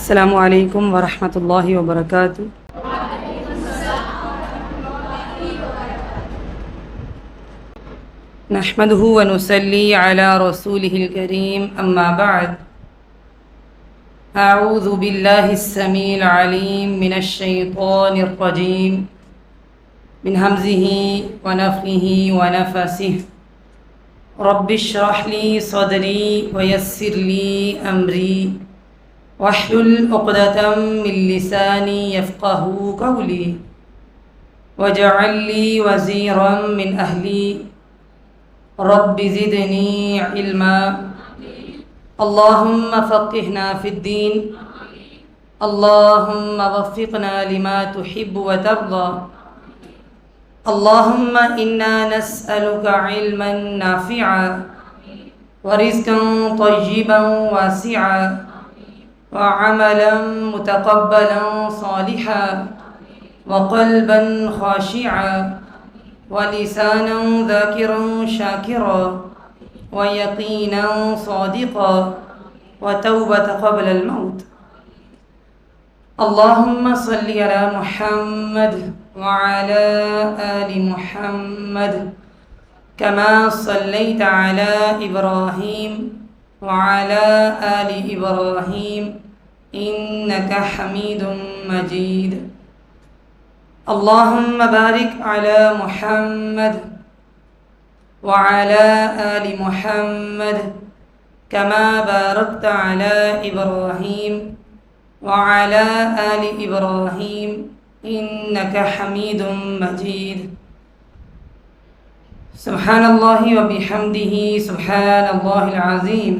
السلام علیکم ورحمۃ اللہ وبرکاتہ۔ نحمده ونصلي على رسوله الكريم اما بعد، اعوذ باللہ السمیع العلیم من الشیطان الرجیم من همزه ونفخه ونفثه رب اشرح لي صدری ويسر لي امری واحلل عقدة من لسانی یفقهوا قولی واجعل لي وزیرا من اہلی رب زدنی علما اللہم فقہنا فی الدین اللہم وفقنا لما تحب وترضى اللہم انا نسألک علما نافعا ورزقا طیبا واسعا وعملا متقبلا صالحا وقلبا خاشعا ولسانا ذاکرا شاکرا ویقینا صادقا وتوبة قبل الموت اللہم صل علی محمد وعلى آل محمد كما صلیت علی ابراہیم وعلى آل ابراہیم انک حمید مجید اللہم بارک علی محمد وعلى آل محمد كما بارکت علی ابراہیم وعلى آل ابراہیم انک حمید مجید سبحان اللہ وبحمدہ سبحان اللہ العظیم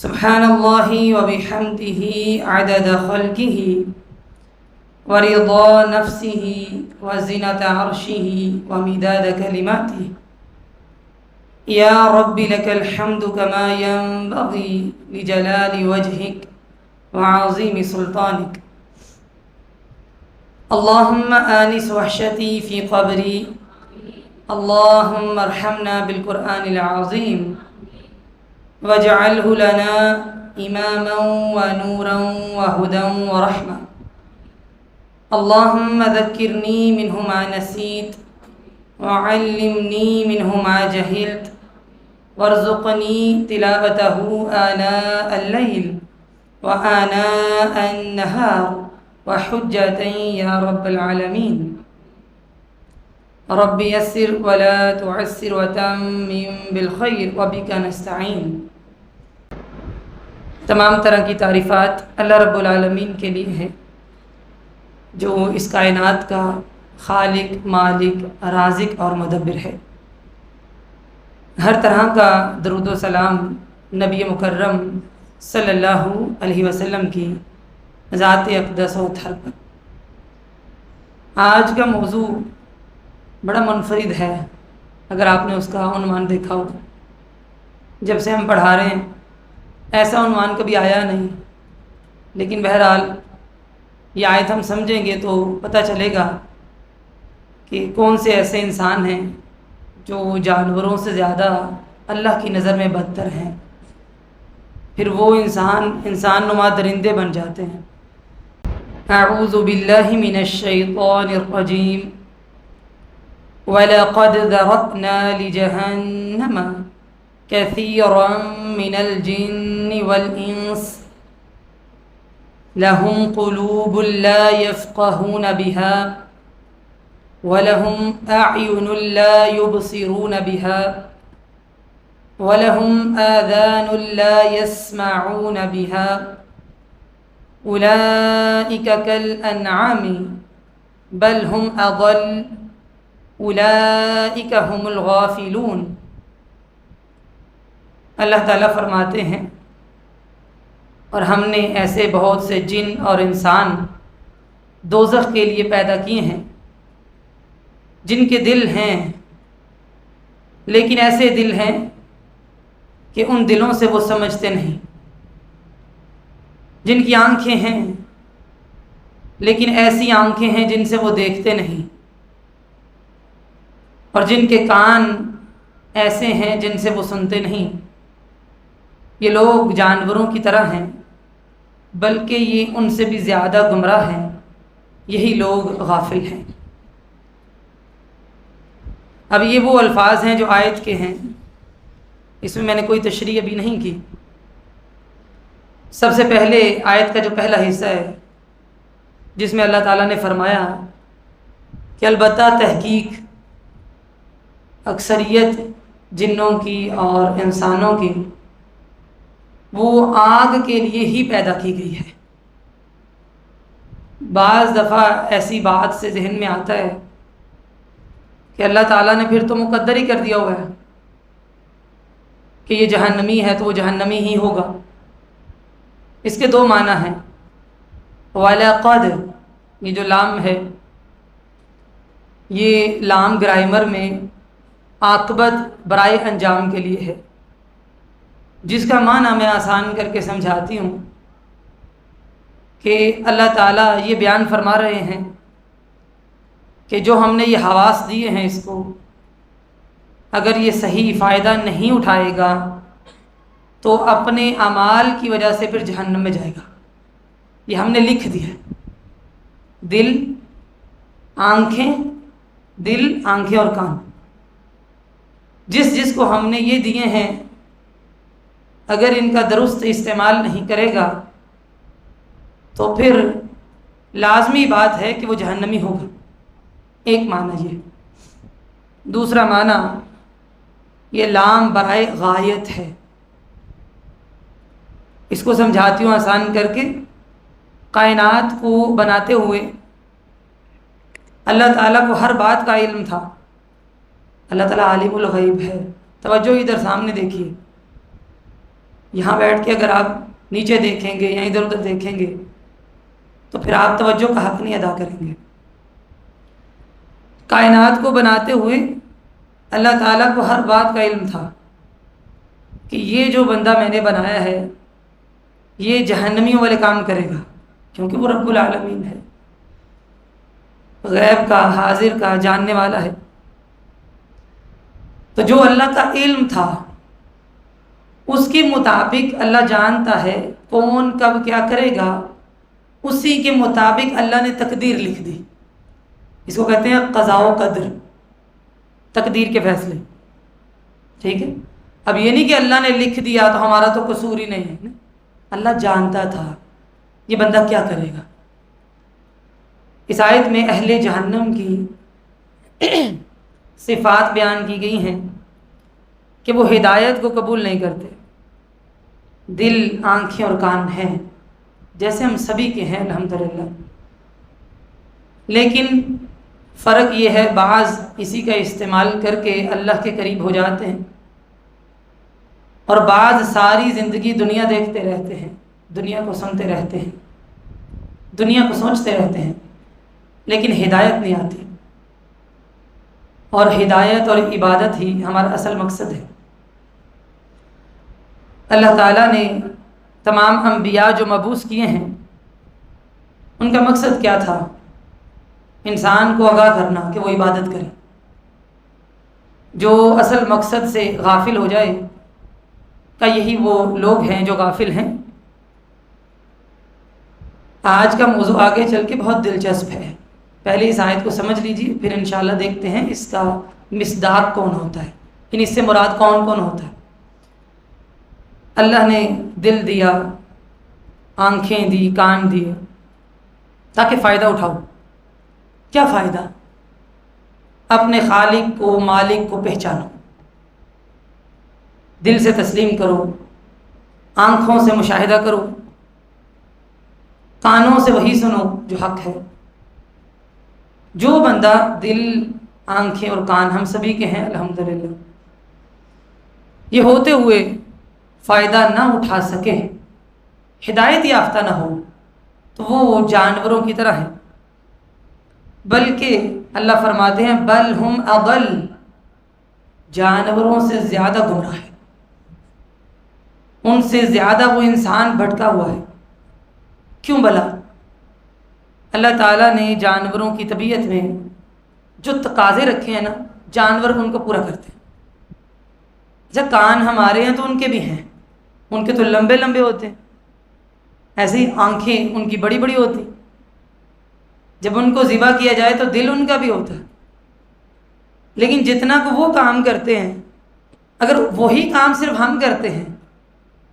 سبحان اللہ وبحمدہ عدد خلقہ ورضا نفسه وزنة عرشه ومداد كلماته يا رب لك الحمد كما ينبغي لجلال وجهك وعظيم سلطانك اللهم آنس وحشتي في قبري اللهم ارحمنا بالقرآن العظيم واجعله لنا إماما ونورا وهدى ورحمة اللهم ذكرني منه ما نسيت وعلمني منه ما جهلت وارزقني تلاوته آناء الليل وآناء النهار وحجة يا رب العالمين رب يسر ولا تعسر وتمم بالخير وبك نستعين۔ تمام طرح کی تعریفات اللہ رب العالمین کے لیے ہیں جو اس کائنات کا خالق، مالک، رازق اور مدبر ہے۔ ہر طرح کا درود و سلام نبی مکرم صلی اللہ علیہ وسلم کی ذات اقدس و طہر پر۔ آج کا موضوع بڑا منفرد ہے، اگر آپ نے اس کا عنوان دیکھا ہو۔ جب سے ہم پڑھا رہے ہیں ایسا عنوان کبھی آیا نہیں، لیکن بہرحال یہ آیت ہم سمجھیں گے تو پتہ چلے گا کہ کون سے ایسے انسان ہیں جو جانوروں سے زیادہ اللہ کی نظر میں بدتر ہیں، پھر وہ انسان نما درندے بن جاتے ہیں۔ اعوذ باللہ من الشیطان الرجیم وَلَقَدْ ذَرَأْنَا لِجَهَنَّمَ كَثِيرًا مِنَ الْجِنِّ وَالْإِنسِ لَهُمْ قُلُوبٌ لَا يَفْقَهُونَ بِهَا وَلَهُمْ أَعْيُنٌ لَا يُبْصِرُونَ بِهَا وَلَهُمْ آذَانٌ لَا يَسْمَعُونَ بِهَا أُولَئِكَ كَالْأَنْعَامِ بَلْ هُمْ أَضَلُّ أُولَئِكَ هُمُ الْغَافِلُونَ۔ اللہ تعالیٰ فرماتے ہیں اور ہم نے ایسے بہت سے جن اور انسان دوزخ کے لیے پیدا کیے ہیں جن کے دل ہیں، لیکن ایسے دل ہیں کہ ان دلوں سے وہ سمجھتے نہیں، جن کی آنکھیں ہیں لیکن ایسی آنکھیں ہیں جن سے وہ دیکھتے نہیں، اور جن کے کان ایسے ہیں جن سے وہ سنتے نہیں۔ یہ لوگ جانوروں کی طرح ہیں، بلکہ یہ ان سے بھی زیادہ گمراہ ہیں، یہی لوگ غافل ہیں۔ اب یہ وہ الفاظ ہیں جو آیت کے ہیں، اس میں نے کوئی تشریح ابھی نہیں کی۔ سب سے پہلے آیت کا جو پہلا حصہ ہے جس میں اللہ تعالیٰ نے فرمایا کہ البتہ تحقیق اکثریت جنوں کی اور انسانوں کی وہ آگ کے لیے ہی پیدا کی گئی ہے۔ بعض دفعہ ایسی بات سے ذہن میں آتا ہے کہ اللہ تعالیٰ نے پھر تو مقدر ہی کر دیا ہوا ہے کہ یہ جہنمی ہے تو وہ جہنمی ہی ہوگا۔ اس کے دو معنی ہیں۔ وَلَقَدْ، یہ جو لام ہے یہ لام گرامر میں عاقبت برائے انجام کے لیے ہے، جس کا معنی میں آسان کر کے سمجھاتی ہوں کہ اللہ تعالیٰ یہ بیان فرما رہے ہیں کہ جو ہم نے یہ حواس دیے ہیں اس کو، اگر یہ صحیح فائدہ نہیں اٹھائے گا تو اپنے اعمال کی وجہ سے پھر جہنم میں جائے گا۔ یہ ہم نے لکھ دیا ہے۔ دل، آنکھیں اور کان، جس کو ہم نے یہ دیے ہیں اگر ان کا درست استعمال نہیں کرے گا تو پھر لازمی بات ہے کہ وہ جہنمی ہوگا۔ ایک معنی یہ۔ دوسرا معنی یہ لام برائے غایت ہے۔ اس کو سمجھاتی ہوں آسان کر کے۔ کائنات کو بناتے ہوئے اللہ تعالیٰ کو ہر بات کا علم تھا۔ اللہ تعالیٰ عالم الغیب ہے۔ توجہ ادھر سامنے دیکھیے، یہاں بیٹھ کے اگر آپ نیچے دیکھیں گے یا ادھر ادھر دیکھیں گے تو پھر آپ توجہ کا حق نہیں ادا کریں گے۔ کائنات کو بناتے ہوئے اللہ تعالیٰ کو ہر بات کا علم تھا کہ یہ جو بندہ میں نے بنایا ہے یہ جہنمیوں والے کام کرے گا، کیونکہ وہ رب العالمین ہے، غیب کا، حاضر کا جاننے والا ہے۔ تو جو اللہ کا علم تھا اس کے مطابق اللہ جانتا ہے کون کب کیا کرے گا، اسی کے مطابق اللہ نے تقدیر لکھ دی۔ اس کو کہتے ہیں قضاء و قدر، تقدیر کے فیصلے۔ ٹھیک ہے، اب یہ نہیں کہ اللہ نے لکھ دیا تو ہمارا تو قصور ہی نہیں ہے، اللہ جانتا تھا یہ بندہ کیا کرے گا۔ اس آیت میں اہل جہنم کی صفات بیان کی گئی ہیں کہ وہ ہدایت کو قبول نہیں کرتے۔ دل، آنکھیں اور کان ہیں جیسے ہم سبھی کے ہیں الحمدللہ، لیکن فرق یہ ہے بعض اسی کا استعمال کر کے اللہ کے قریب ہو جاتے ہیں اور بعض ساری زندگی دنیا دیکھتے رہتے ہیں، دنیا کو سنتے رہتے ہیں، دنیا کو سوچتے رہتے ہیں، لیکن ہدایت نہیں آتی۔ اور ہدایت اور عبادت ہی ہمارا اصل مقصد ہے۔ اللہ تعالیٰ نے تمام انبیاء جو مبعوث کیے ہیں ان کا مقصد کیا تھا؟ انسان کو آگاہ کرنا کہ وہ عبادت کرے۔ جو اصل مقصد سے غافل ہو جائے کہ یہی وہ لوگ ہیں جو غافل ہیں۔ آج کا موضوع آگے چل کے بہت دلچسپ ہے، پہلے اس آیت کو سمجھ لیجیے، پھر انشاءاللہ دیکھتے ہیں اس کا مصداق کون ہوتا ہے، یعنی اس سے مراد کون کون ہوتا ہے۔ اللہ نے دل دیا، آنکھیں دی، کان دیے تاکہ فائدہ اٹھاؤ۔ کیا فائدہ؟ اپنے خالق کو، مالک کو پہچانو، دل سے تسلیم کرو، آنکھوں سے مشاہدہ کرو، کانوں سے وہی سنو جو حق ہے۔ جو بندہ دل، آنکھیں اور کان ہم سبھی کے ہیں الحمدللہ، یہ ہوتے ہوئے فائدہ نہ اٹھا سکے، ہدایت یافتہ نہ ہو، تو وہ جانوروں کی طرح ہیں۔ بلکہ اللہ فرماتے ہیں بل ہم اضل، جانوروں سے زیادہ گمراہ ہے، ان سے زیادہ وہ انسان بھٹکا ہوا ہے۔ کیوں بلا؟ اللہ تعالیٰ نے جانوروں کی طبیعت میں جو تقاضے رکھے ہیں نا، جانور ان کو پورا کرتے ہیں۔ جب کان ہمارے ہیں تو ان کے بھی ہیں، ان کے تو لمبے لمبے ہوتے ہیں، ایسے ہی آنکھیں ان کی بڑی بڑی ہوتی، جب ان کو ذبح کیا جائے تو دل ان کا بھی ہوتا ہے، لیکن جتنا کہ وہ کام کرتے ہیں اگر وہی کام صرف ہم کرتے ہیں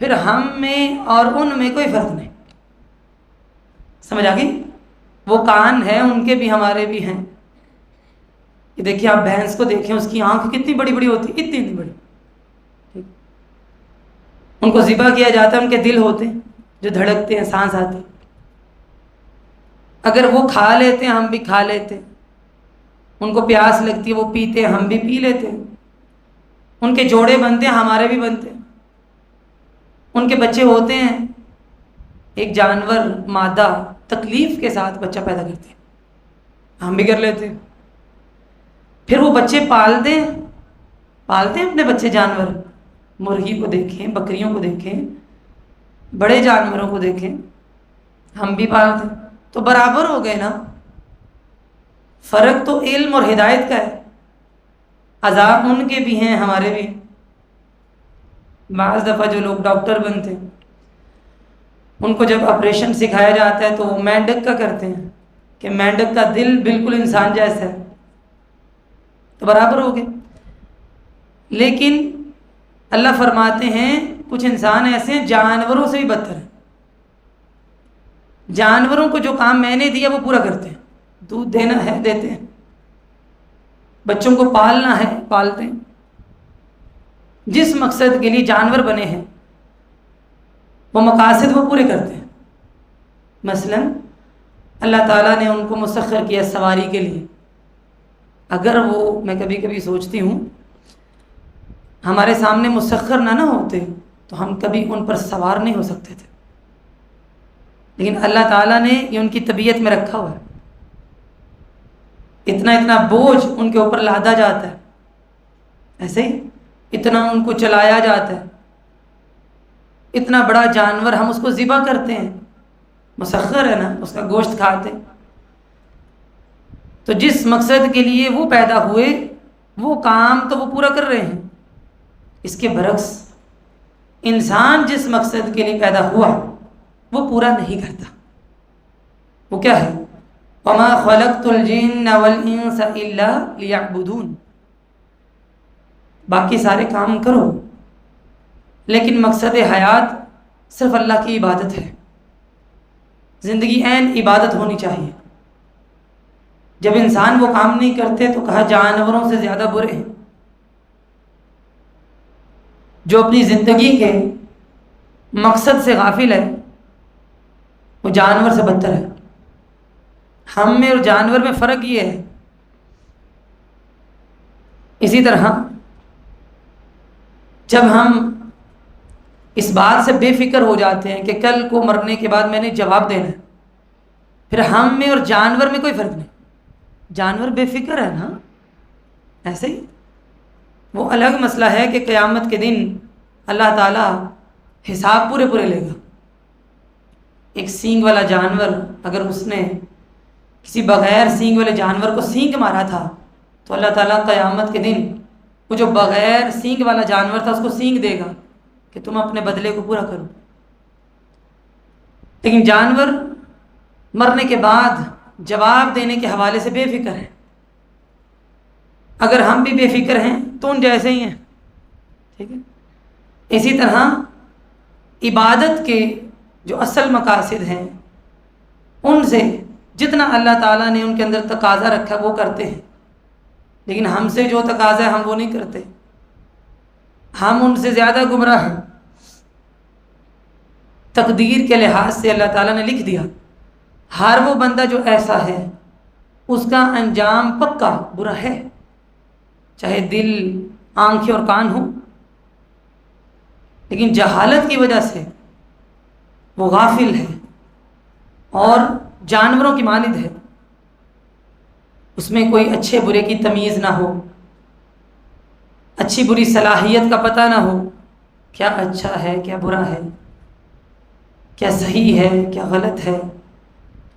پھر ہم میں اور ان میں کوئی فرق نہیں. سمجھ آ گئی؟ وہ کان ہیں ان کے بھی ہمارے بھی ہیں. یہ دیکھیے آپ بھینس کو دیکھیں، اس کی آنکھ کتنی بڑی بڑی ہوتی، اتنی بڑی. ان کو ذبح کیا جاتا ہے، ان کے دل ہوتے ہیں جو دھڑکتے ہیں، سانس آتی. اگر وہ کھا لیتے ہیں ہم بھی کھا لیتے ہیں، ان کو پیاس لگتی ہے وہ پیتے ہیں ہم بھی پی لیتے ہیں، ان کے جوڑے بنتے ہیں ہمارے بھی بنتے ہیں، ان کے بچے ہوتے ہیں. ایک جانور مادہ تکلیف کے ساتھ بچہ پیدا کرتے ہیں، ہم بھی کر لیتے ہیں. پھر وہ بچے پالتے ہیں اپنے بچے. جانور مرغی کو دیکھیں، بکریوں کو دیکھیں، بڑے جانوروں کو دیکھیں، ہم بھی پالتے ہیں. تو برابر ہو گئے نا. فرق تو علم اور ہدایت کا ہے. عذاب ان کے بھی ہیں ہمارے بھی. بعض دفعہ جو لوگ ڈاکٹر بنتے ہیں ان کو جب آپریشن سکھایا جاتا ہے تو وہ مینڈک کا کرتے ہیں کہ مینڈک کا دل بالکل انسان جیسا ہے، تو برابر ہو گئے. لیکن اللہ فرماتے ہیں کچھ انسان ایسے ہیں جانوروں سے بھی بدتر ہیں. جانوروں کو جو کام میں نے دیا وہ پورا کرتے ہیں. دودھ دینا ہے دیتے ہیں، بچوں کو پالنا ہے پالتے ہیں. جس مقصد کے لیے جانور بنے ہیں وہ مقاصد وہ پورے کرتے ہیں. مثلا اللہ تعالیٰ نے ان کو مسخر کیا سواری کے لیے. اگر وہ، میں کبھی کبھی سوچتی ہوں ہمارے سامنے مسخر نہ ہوتے تو ہم کبھی ان پر سوار نہیں ہو سکتے تھے، لیکن اللہ تعالیٰ نے یہ ان کی طبیعت میں رکھا ہوا ہے. اتنا بوجھ ان کے اوپر لادا جاتا ہے، ایسے ہی اتنا ان کو چلایا جاتا ہے. اتنا بڑا جانور ہم اس کو ذبح کرتے ہیں، مسخر ہے نا، اس کا گوشت کھاتے ہیں. تو جس مقصد کے لیے وہ پیدا ہوئے وہ کام تو وہ پورا کر رہے ہیں. اس کے برعکس انسان جس مقصد کے لیے پیدا ہوا وہ پورا نہیں کرتا. وہ کیا ہے؟ وَمَا خَلَقْتُ الْجِنَّ وَالْإِنسَ إِلَّا لِيَعْبُدُونَ. باقی سارے کام کرو لیکن مقصد حیات صرف اللہ کی عبادت ہے. زندگی عین عبادت ہونی چاہیے. جب انسان وہ کام نہیں کرتے تو کہا جانوروں سے زیادہ برے ہیں. جو اپنی زندگی کے مقصد سے غافل ہے وہ جانور سے بدتر ہے. ہم میں اور جانور میں فرق یہ ہے. اسی طرح جب ہم اس بات سے بے فکر ہو جاتے ہیں کہ کل کو مرنے کے بعد میں نے جواب دینا ہے، پھر ہم میں اور جانور میں کوئی فرق نہیں. جانور بے فکر ہے نا، ایسے ہی وہ الگ مسئلہ ہے کہ قیامت کے دن اللہ تعالیٰ حساب پورے لے گا. ایک سینگ والا جانور اگر اس نے کسی بغیر سینگ والے جانور کو سینگ مارا تھا تو اللہ تعالیٰ قیامت کے دن وہ جو بغیر سینگ والا جانور تھا اس کو سینگ دے گا کہ تم اپنے بدلے کو پورا کرو. لیکن جانور مرنے کے بعد جواب دینے کے حوالے سے بے فکر ہے. اگر ہم بھی بے فکر ہیں تو ان جیسے ہی ہیں. ٹھیک ہے. اسی طرح عبادت کے جو اصل مقاصد ہیں ان سے جتنا اللہ تعالیٰ نے ان کے اندر تقاضا رکھا ہے وہ کرتے ہیں، لیکن ہم سے جو تقاضا ہے ہم وہ نہیں کرتے. ہم ان سے زیادہ گمراہ ہیں. تقدیر کے لحاظ سے اللہ تعالیٰ نے لکھ دیا ہر وہ بندہ جو ایسا ہے اس کا انجام پکا برا ہے، چاہے دل، آنکھیں اور کان ہوں. لیکن جہالت کی وجہ سے وہ غافل ہے اور جانوروں کی مانند ہے. اس میں کوئی اچھے برے کی تمیز نہ ہو، اچھی بری صلاحیت کا پتہ نہ ہو، کیا اچھا ہے کیا برا ہے، کیا صحیح ہے کیا غلط ہے،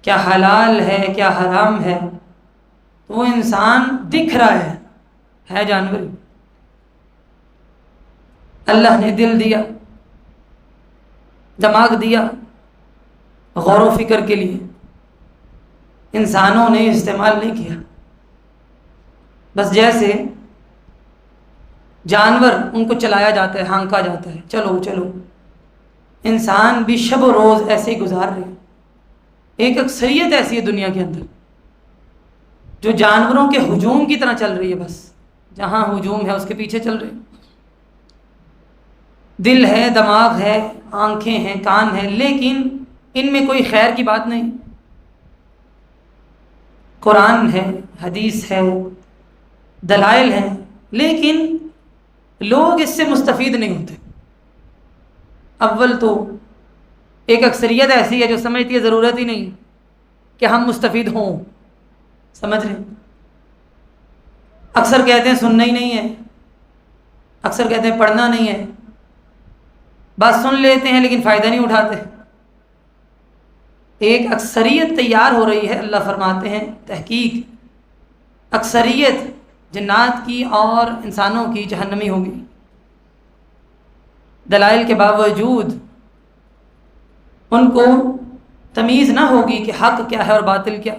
کیا حلال ہے کیا حرام ہے. تو وہ انسان دکھ رہا ہے جانور. اللہ نے دل دیا، دماغ دیا، غور و فکر کے لیے انسانوں نے استعمال نہیں کیا. بس جیسے جانور ان کو چلایا جاتا ہے، ہانکا جاتا ہے، چلو چلو، انسان بھی شب و روز ایسے ہی گزار رہے ہیں. ایک اکثریت ایسی ہے دنیا کے اندر جو جانوروں کے ہجوم کی طرح چل رہی ہے، بس جہاں ہجوم ہے اس کے پیچھے چل رہے ہیں. دل ہے، دماغ ہے، آنکھیں ہیں، کان ہیں، لیکن ان میں کوئی خیر کی بات نہیں. قرآن ہے، حدیث ہے، دلائل ہیں، لیکن لوگ اس سے مستفید نہیں ہوتے. اول تو ایک اکثریت ایسی ہے جو سمجھتی ہے ضرورت ہی نہیں کہ ہم مستفید ہوں. سمجھ رہے ہیں؟ اکثر کہتے ہیں سننا ہی نہیں ہے، اکثر کہتے ہیں پڑھنا نہیں ہے، بات سن لیتے ہیں لیکن فائدہ نہیں اٹھاتے. ایک اکثریت تیار ہو رہی ہے. اللہ فرماتے ہیں تحقیق اکثریت جنات کی اور انسانوں کی جہنمی ہوگی. دلائل کے باوجود ان کو تمیز نہ ہوگی کہ حق کیا ہے اور باطل کیا.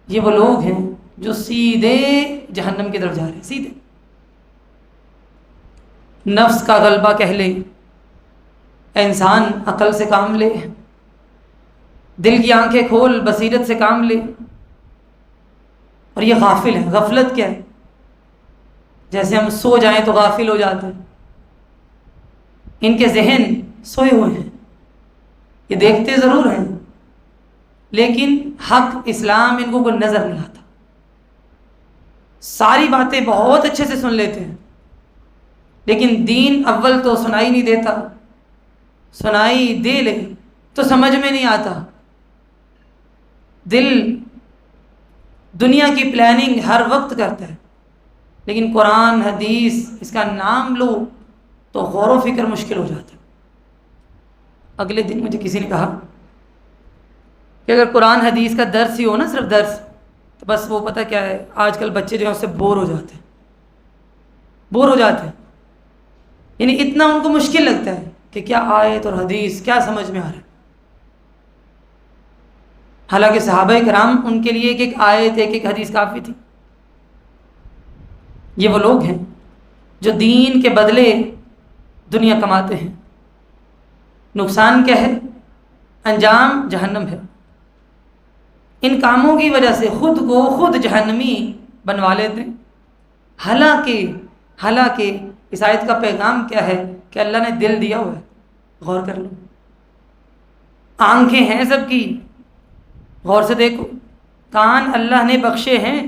یہ وہ لوگ ہیں جو سیدھے جہنم کی طرف جا رہے ہیں. سیدھے نفس کا غلبہ کہہ لے، اے انسان عقل سے کام لے، دل کی آنکھیں کھول، بصیرت سے کام لے. اور یہ غافل ہے. غفلت کیا ہے؟ جیسے ہم سو جائیں تو غافل ہو جاتے ہیں. ان کے ذہن سوئے ہوئے ہیں، یہ دیکھتے ضرور ہیں لیکن حق اسلام ان کو کوئی نظر نہیں آتا. ساری باتیں بہت اچھے سے سن لیتے ہیں لیکن دین اول تو سنائی نہیں دیتا، سنائی دے لے تو سمجھ میں نہیں آتا. دل دنیا کی پلاننگ ہر وقت کرتا ہے لیکن قرآن حدیث اس کا نام لو تو غور و فکر مشکل ہو جاتا ہے. اگلے دن مجھے کسی نے کہا کہ اگر قرآن حدیث کا درس ہی ہو نا، صرف درس، تو بس وہ پتہ کیا ہے، آج کل بچے جو ہیں اس سے بور ہو جاتے ہیں. بور ہو جاتے ہیں یعنی اتنا ان کو مشکل لگتا ہے کہ کیا آیت اور حدیث کیا سمجھ میں آ رہا ہے. حالانکہ صحابہ کرام ان کے لیے ایک ایک آیت ایک ایک حدیث کافی تھی. یہ وہ لوگ ہیں جو دین کے بدلے دنیا کماتے ہیں. نقصان کیا ہے؟ انجام جہنم ہے. ان کاموں کی وجہ سے خود کو خود جہنمی بنوا لیتے ہیں. حالانکہ اس آیت کا پیغام کیا ہے کہ اللہ نے دل دیا ہوا ہے، غور کر لو. آنکھیں ہیں سب کی، غور سے دیکھو. کان اللہ نے بخشے ہیں،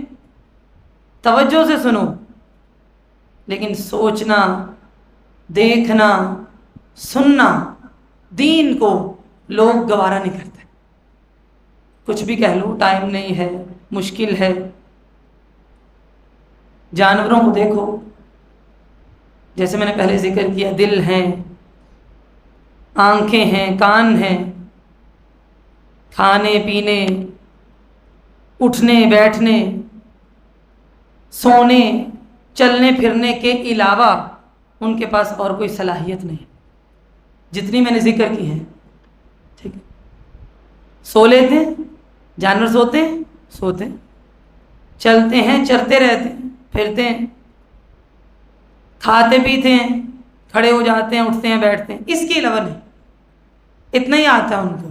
توجہ سے سنو. لیکن سوچنا، دیکھنا، سننا، دین کو لوگ گوارا نہیں کرتے. کچھ بھی کہہ لو، ٹائم نہیں ہے، مشکل ہے. جانوروں کو دیکھو، جیسے میں نے پہلے ذکر کیا، دل ہیں، آنکھیں ہیں، کان ہیں، کھانے پینے، اٹھنے بیٹھنے، سونے، چلنے پھرنے کے علاوہ ان کے پاس اور کوئی صلاحیت نہیں جتنی میں نے ذکر کی ہے. ٹھیک ہے، سو لیتے ہیں، جانور سوتے ہیں، سوتے ہیں، چلتے ہیں، چرتے رہتے ہیں، پھرتے ہیں، کھاتے پیتے ہیں، کھڑے ہو جاتے ہیں، اٹھتے ہیں، بیٹھتے ہیں. اس کے علاوہ نہیں. اتنا ہی آتا ہے ان کو.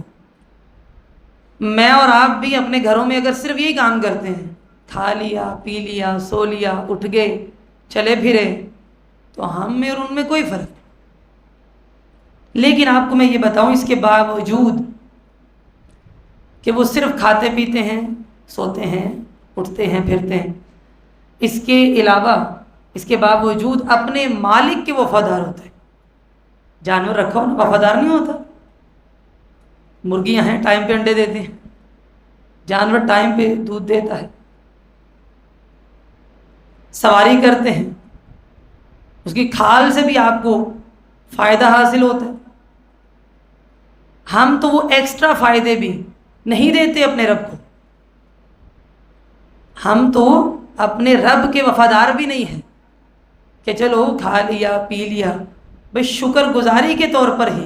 میں اور آپ بھی اپنے گھروں میں اگر صرف یہی کام کرتے ہیں، کھا لیا، پی لیا، سو لیا، اٹھ گئے، چلے پھرے، تو ہم میں اور ان میں کوئی فرق نہیں. لیکن آپ کو میں یہ بتاؤں، اس کے باوجود کہ وہ صرف کھاتے پیتے ہیں، سوتے ہیں، اٹھتے ہیں، پھرتے ہیں، اس کے علاوہ، اس کے باوجود اپنے مالک کے وفادار ہوتے ہیں. جانور رکھا ہو وفادار نہیں ہوتا. مرغیاں ہیں، ٹائم پہ انڈے دیتے ہیں، جانور ٹائم پہ دودھ دیتا ہے. سواری کرتے ہیں، اس کی کھال سے بھی آپ کو فائدہ حاصل ہوتا ہے. ہم تو وہ ایکسٹرا فائدے بھی نہیں دیتے اپنے رب کو. ہم تو اپنے رب کے وفادار بھی نہیں ہیں کہ چلو کھا لیا، پی لیا، بس شکر گزاری کے طور پر ہی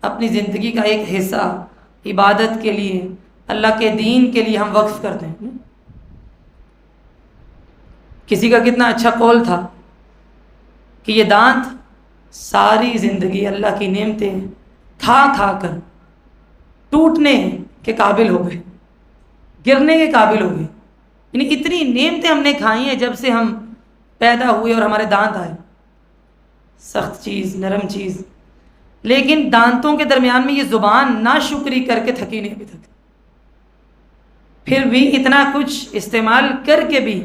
اپنی زندگی کا ایک حصہ عبادت کے لیے، اللہ کے دین کے لیے ہم وقف کر دیں. کسی کا کتنا اچھا قول تھا کہ یہ دانت ساری زندگی اللہ کی نعمتیں کھا کھا کر ٹوٹنے کے قابل ہو گئے، گرنے کے قابل ہو گئے. یعنی اتنی نعمتیں ہم نے کھائی ہیں جب سے ہم پیدا ہوئے اور ہمارے دانت آئے. سخت چیز، نرم چیز، لیکن دانتوں کے درمیان میں یہ زبان ناشکری کر کے تھکی نہیں ابھی تک. پھر بھی اتنا کچھ استعمال کر کے بھی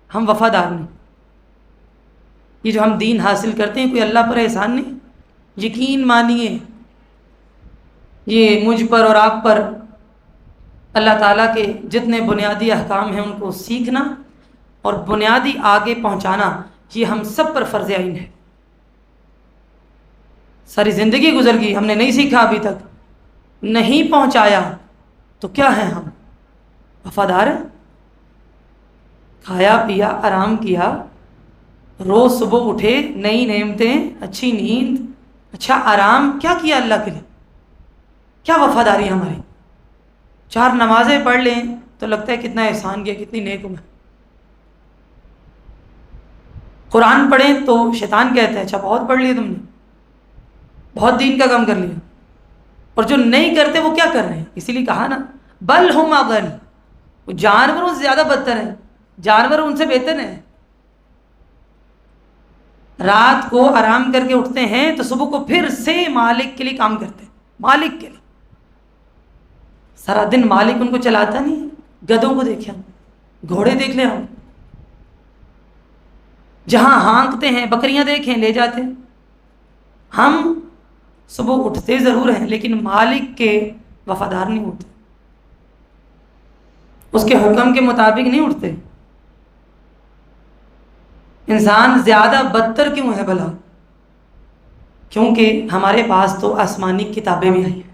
ہم وفادار نہیں. یہ جو ہم دین حاصل کرتے ہیں کوئی اللہ پر احسان نہیں. یقین مانیے یہ مجھ پر اور آپ پر اللہ تعالیٰ کے جتنے بنیادی احکام ہیں ان کو سیکھنا اور بنیادی آگے پہنچانا یہ ہم سب پر فرض عین ہے. ساری زندگی گزر گئی، ہم نے نہیں سیکھا ابھی تک، نہیں پہنچایا، تو کیا ہیں ہم؟ وفادار ہیں. کھایا پیا، آرام کیا، روز صبح اٹھے، نئی نعمتیں، اچھی نیند، اچھا آرام، کیا کیا اللہ کے لیے؟ کیا وفاداری ہماری؟ 4 نمازیں پڑھ لیں تو لگتا ہے کتنا احسان کیا، کتنی نیک ہوں میں. قرآن پڑھیں تو شیطان کہتا ہے اچھا بہت پڑھ لیا تم نے، بہت دین کا کام کر لیا. اور جو نہیں کرتے وہ کیا کر رہے ہیں؟ اسی لیے کہا نا بل ہم اضل، وہ جانوروں سے زیادہ بدتر ہیں. جانور ان سے بہتر ہیں. رات کو آرام کر کے اٹھتے ہیں تو صبح کو پھر سے مالک کے لیے کام کرتے ہیں. مالک کے لیے سارا دن مالک ان کو چلاتا نہیں. گدھوں کو دیکھیں ہم، گھوڑے دیکھ لیں ہم، جہاں ہانکتے ہیں، بکریاں دیکھیں لے جاتے ہیں. ہم صبح اٹھتے ضرور ہیں لیکن مالک کے وفادار نہیں ہوتے، اس کے حکم کے مطابق نہیں اٹھتے. انسان زیادہ بدتر کیوں ہے بھلا؟ کیونکہ ہمارے پاس تو آسمانی کتابیں بھی آئی ہیں،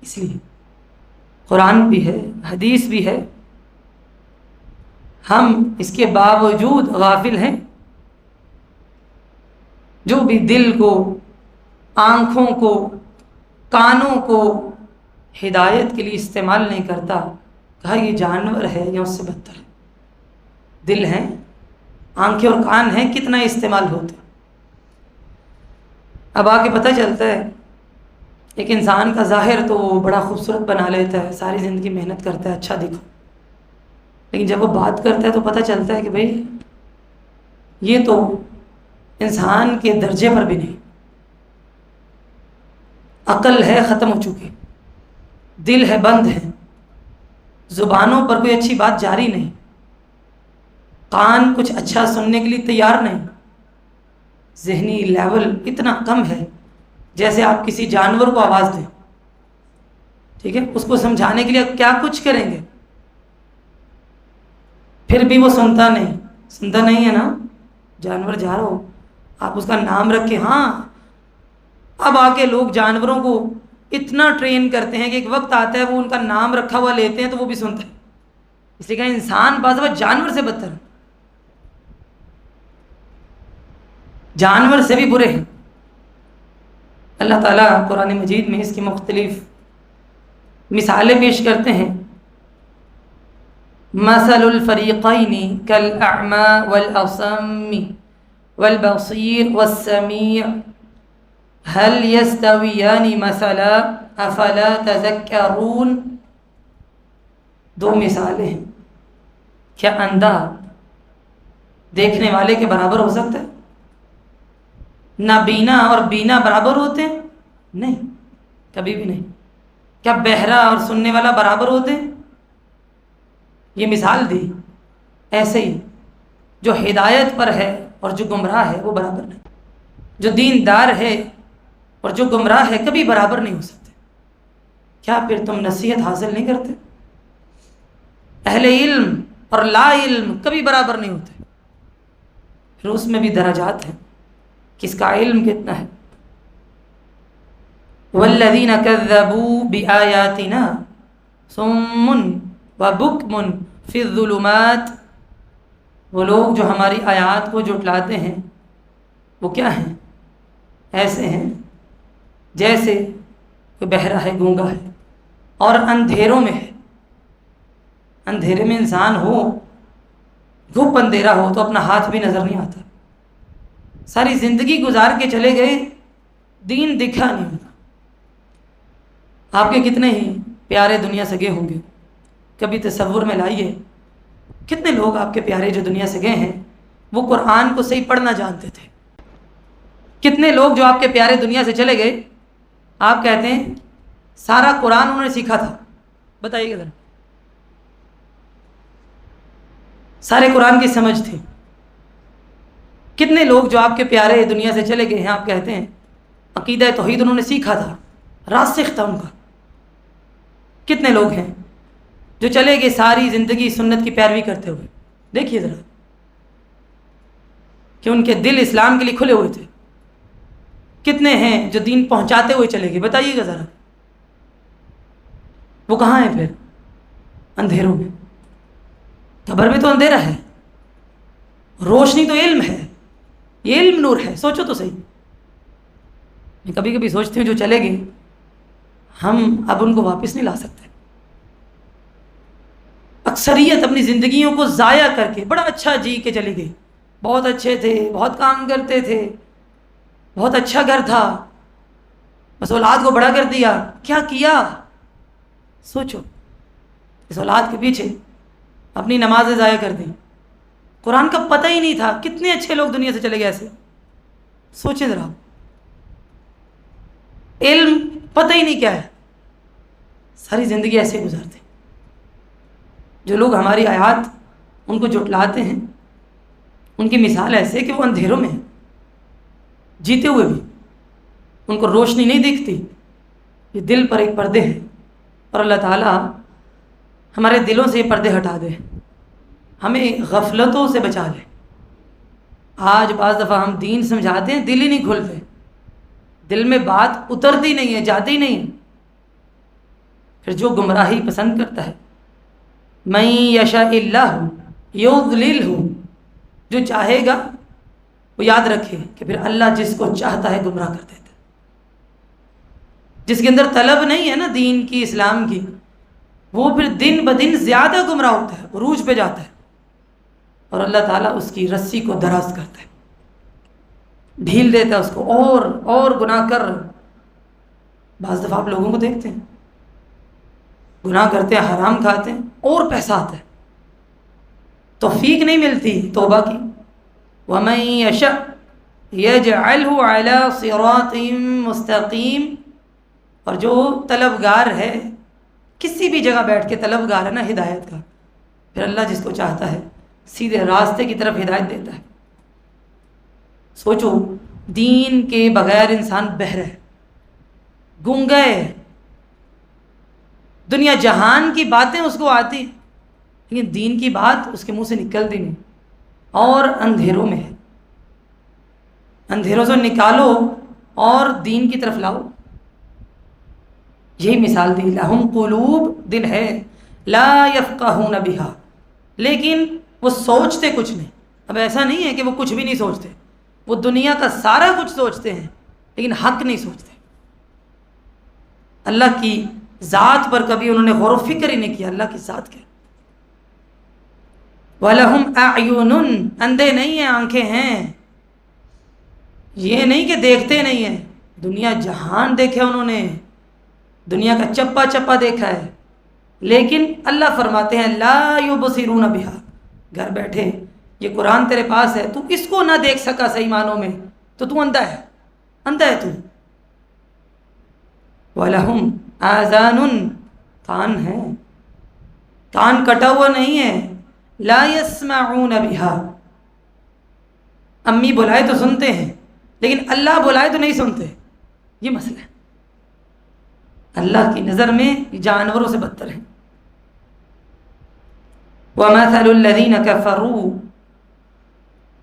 اس لیے قرآن بھی ہے، حدیث بھی ہے. ہم اس کے باوجود غافل ہیں. جو بھی دل کو، آنکھوں کو، کانوں کو ہدایت کے لیے استعمال نہیں کرتا، کہا یہ جانور ہے یا اس سے بدتر ہے. دل ہیں، آنکھیں اور کان ہیں، کتنا استعمال ہوتا. اب آگے پتہ چلتا ہے ایک انسان کا ظاہر تو وہ بڑا خوبصورت بنا لیتا ہے، ساری زندگی محنت کرتا ہے اچھا دکھو، لیکن جب وہ بات کرتا ہے تو پتہ چلتا ہے کہ بھئی یہ تو انسان کے درجے پر بھی نہیں. عقل ہے ختم ہو چکی، دل ہے بند ہے، زبانوں پر کوئی اچھی بات جاری نہیں، کان کچھ اچھا سننے کے لیے تیار نہیں. ذہنی لیول اتنا کم ہے جیسے آپ کسی جانور کو آواز دیں، ٹھیک ہے، اس کو سمجھانے کے لیے کیا کچھ کریں گے، پھر بھی وہ سنتا نہیں ہے نا. جانور جا رہا ہو، آپ اس کا نام رکھ کے، ہاں اب آ کے لوگ جانوروں کو اتنا ٹرین کرتے ہیں کہ ایک وقت آتا ہے وہ ان کا نام رکھا ہوا لیتے ہیں تو وہ بھی سنتا ہے. اس لیے کہ انسان بعض وقت جانور سے بدتر ہے، جانور سے بھی برے ہیں. اللہ تعالیٰ قرآن مجید میں اس کی مختلف مثالیں پیش کرتے ہیں. مثل الفریقین کالاعمی والاصم والبصیر والسمیع هل يستویان مثلا افلا تذکرون. 2 مثالیں ہیں. کیا اندھا دیکھنے والے کے برابر ہو سکتا ہے؟ نابینا اور بینا برابر ہوتے ہیں؟ نہیں، کبھی بھی نہیں. کیا بہرا اور سننے والا برابر ہوتے ہیں؟ یہ مثال دی. ایسے ہی جو ہدایت پر ہے اور جو گمراہ ہے وہ برابر نہیں. جو دیندار ہے اور جو گمراہ ہے کبھی برابر نہیں ہو سکتے. کیا پھر تم نصیحت حاصل نہیں کرتے؟ اہل علم اور لا علم کبھی برابر نہیں ہوتے. پھر اس میں بھی درجات ہیں، کس کا علم کتنا ہے. والذین کذبوا بآیاتنا صم وبکم فی الظلمات. وہ لوگ جو ہماری آیات کو جھٹلاتے ہیں وہ کیا ہیں؟ ایسے ہیں جیسے کوئی بہرا ہے، گونگا ہے، اور اندھیروں میں ہے۔ اندھیرے میں انسان ہو، گھپ اندھیرا ہو تو اپنا ہاتھ بھی نظر نہیں آتا، ساری زندگی گزار کے چلے گئے، دین دکھا نہیں ہوگا۔ آپ کے کتنے ہی پیارے دنیا سے گئے ہوں گے، کبھی تصور میں لائیے کتنے لوگ آپ کے پیارے جو دنیا سے گئے ہیں وہ قرآن کو صحیح پڑھنا جانتے تھے۔ کتنے لوگ جو آپ کے پیارے دنیا سے چلے گئے، آپ کہتے ہیں سارا قرآن انہوں نے سیکھا تھا، بتائیے گا ذرا، سارے قرآن کی سمجھ تھی۔ کتنے لوگ جو آپ کے پیارے دنیا سے چلے گئے ہیں، آپ کہتے ہیں عقیدہ توحید انہوں نے سیکھا تھا، راسخ تھا ان کا۔ کتنے لوگ ہیں جو چلے گئے ساری زندگی سنت کی پیروی کرتے ہوئے، دیکھیے ذرا کہ ان کے دل اسلام کے لیے کھلے ہوئے تھے۔ کتنے ہیں جو دین پہنچاتے ہوئے چلے گئے، بتائیے گا ذرا، وہ کہاں ہیں پھر؟ اندھیروں میں۔ قبر میں تو اندھیرا ہے، روشنی تو علم ہے، یہ علم نور ہے۔ سوچو تو صحیح، میں کبھی کبھی سوچتی ہوں جو چلے گئے ہم اب ان کو واپس نہیں لا سکتے۔ اکثریت اپنی زندگیوں کو ضائع کر کے بڑا اچھا جی کے چلے گئے، بہت اچھے تھے، بہت کام کرتے تھے، بہت اچھا گھر تھا، بس اولاد کو بڑا کر دیا۔ کیا کیا؟ سوچو، اس اولاد کے پیچھے اپنی نمازیں ضائع کر دیں، قرآن کا پتہ ہی نہیں تھا۔ کتنے اچھے لوگ دنیا سے چلے گئے ایسے، سوچیں ذرا، علم پتہ ہی نہیں کیا ہے، ساری زندگی ایسے گزارتے۔ جو لوگ ہماری آیات ان کو جھٹلاتے ہیں، ان کی مثال ایسے کہ وہ اندھیروں میں ہیں، جیتے ہوئے بھی ان کو روشنی نہیں دکھتی۔ یہ دل پر ایک پردے ہیں، اور اللہ تعالیٰ ہمارے دلوں سے یہ پردے ہٹا دے، ہمیں غفلتوں سے بچا لے۔ آج بعض دفعہ ہم دین سمجھاتے ہیں، دل ہی نہیں کھلتے، دل میں بات اترتی نہیں ہے، جاتی نہیں۔ پھر جو گمراہی پسند کرتا ہے، من یشاء اللہ یضللہ، جو چاہے گا وہ یاد رکھے کہ پھر اللہ جس کو چاہتا ہے گمراہ کر دیتا ہے۔ جس کے اندر طلب نہیں ہے نا دین کی، اسلام کی، وہ پھر دن بدن زیادہ گمراہ ہوتا ہے، عروج پہ جاتا ہے، اور اللہ تعالیٰ اس کی رسی کو دراز کرتا ہے، ڈھیل دیتا ہے اس کو، اور گناہ کر۔ بعض دفعہ آپ لوگوں کو دیکھتے ہیں گناہ کرتے ہیں، حرام کھاتے ہیں، اور پیسہ آتا ہے، توفیق نہیں ملتی توبہ کی۔ وَمَن يَشَأْ يَجْعَلْهُ عَلَى صِرَاطٍ مُسْتَقِيمٍ، اور جو طلبگار ہے، کسی بھی جگہ بیٹھ کے طلبگار ہے نا ہدایت کا، پھر اللہ جس کو چاہتا ہے سیدھے راستے کی طرف ہدایت دیتا ہے۔ سوچو، دین کے بغیر انسان بہرا ہے، گنگا ہے، دنیا جہان کی باتیں اس کو آتی، لیکن دین کی بات اس کے منہ سے نکلتی نہیں، اور اندھیروں میں ہے۔ اندھیروں سے نکالو اور دین کی طرف لاؤ۔ یہی مثال دی، لہم قلوب، دل ہے، لا یفقہون بہا، لیکن وہ سوچتے کچھ نہیں۔ اب ایسا نہیں ہے کہ وہ کچھ بھی نہیں سوچتے، وہ دنیا کا سارا کچھ سوچتے ہیں لیکن حق نہیں سوچتے۔ اللہ کی ذات پر کبھی انہوں نے غور و فکر ہی نہیں کیا، اللہ کی ذات کے۔ وَلَهُمْ أَعْيُنٌ، اندھے نہیں ہیں، آنکھیں ہیں، یہ نہیں کہ دیکھتے نہیں ہیں، دنیا جہان دیکھے انہوں نے، دنیا کا چپا چپا دیکھا ہے، لیکن اللہ فرماتے ہیں لا یبصرون بہا، گھر بیٹھے یہ قرآن تیرے پاس ہے، تو اس کو نہ دیکھ سکا صحیح معنوں میں تو اندھا ہے، اندھا ہے تو۔ وَلَهُمْ آذَانٌ، کان ہے، کان کٹا ہوا نہیں ہے، لا يسمعون بہا، امی بلائے تو سنتے ہیں لیکن اللہ بلائے تو نہیں سنتے، یہ مسئلہ ہے۔ اللہ کی نظر میں جانوروں سے بدتر ہیں۔ وَمَثَلُ الَّذِينَ كَفَرُوا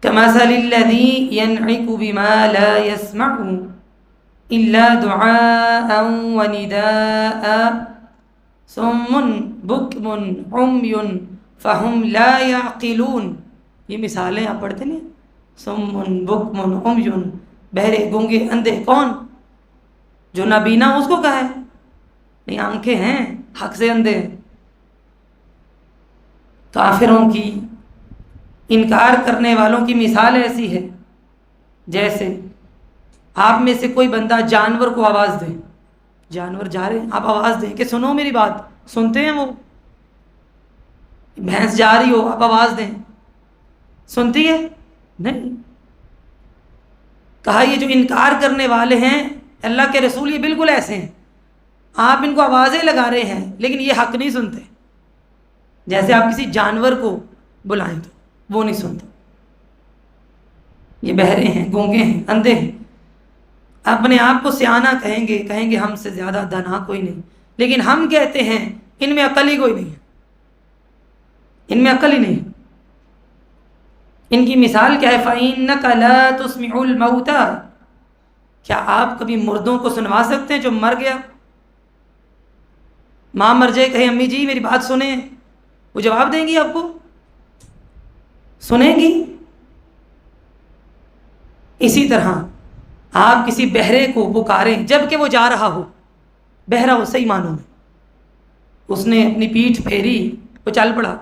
كَمَثَلِ الَّذِي يَنْعِقُ بِمَا لَا يَسْمَعُ إِلَّا دُعَاءً وَنِدَاءً صُمٌّ بُكْمٌ عُمْيٌ فَهُمْ لَا يَعْقِلُونَ، یہ مثالیں آپ پڑھتے نہیں، صُمٌّ بُكْمٌ عُمْيٌ، بہرے گونگے اندھے، کون؟ جو نابینا اس کو کہا ہے، نہیں آنکھیں ہیں، حق سے اندھے ہیں۔ کافروں کی، انکار کرنے والوں کی مثال ایسی ہے جیسے آپ میں سے کوئی بندہ جانور کو آواز دے، جانور جا رہے ہیں، آپ آواز دیں کہ سنو میری بات، سنتے ہیں وہ؟ بھینس جا رہی ہو، آپ آواز دیں، سنتی ہے؟ نہیں۔ کہا یہ جو انکار کرنے والے ہیں اللہ کے رسول، یہ بالکل ایسے ہیں، آپ ان کو آوازیں لگا رہے ہیں لیکن یہ حق نہیں سنتے۔ جیسے آپ کسی جانور کو بلائیں تو وہ نہیں سنتا، یہ بہرے ہیں، گونگے ہیں، اندھے ہیں، اپنے آپ کو سیانہ کہیں گے ہم سے زیادہ دانا کوئی نہیں، لیکن ہم کہتے ہیں ان میں عقل ہی کوئی نہیں ہے، ان میں عقل ہی نہیں۔ ان کی مثال کیا ہے؟ فَإِنَّكَ لَا تُسْمِعُ الْمَوْتَى، کیا آپ کبھی مردوں کو سنوا سکتے ہیں جو مر گیا؟ ماں مر جائے، کہے امی جی میری بات سنیں، وہ جواب دیں گی آپ کو؟ سنیں گی؟ اسی طرح آپ کسی بہرے کو پکاریں جب کہ وہ جا رہا ہو، بہرا ہو صحیح معنوں میں، اس نے اپنی پیٹھ پھیری، وہ چل پڑا،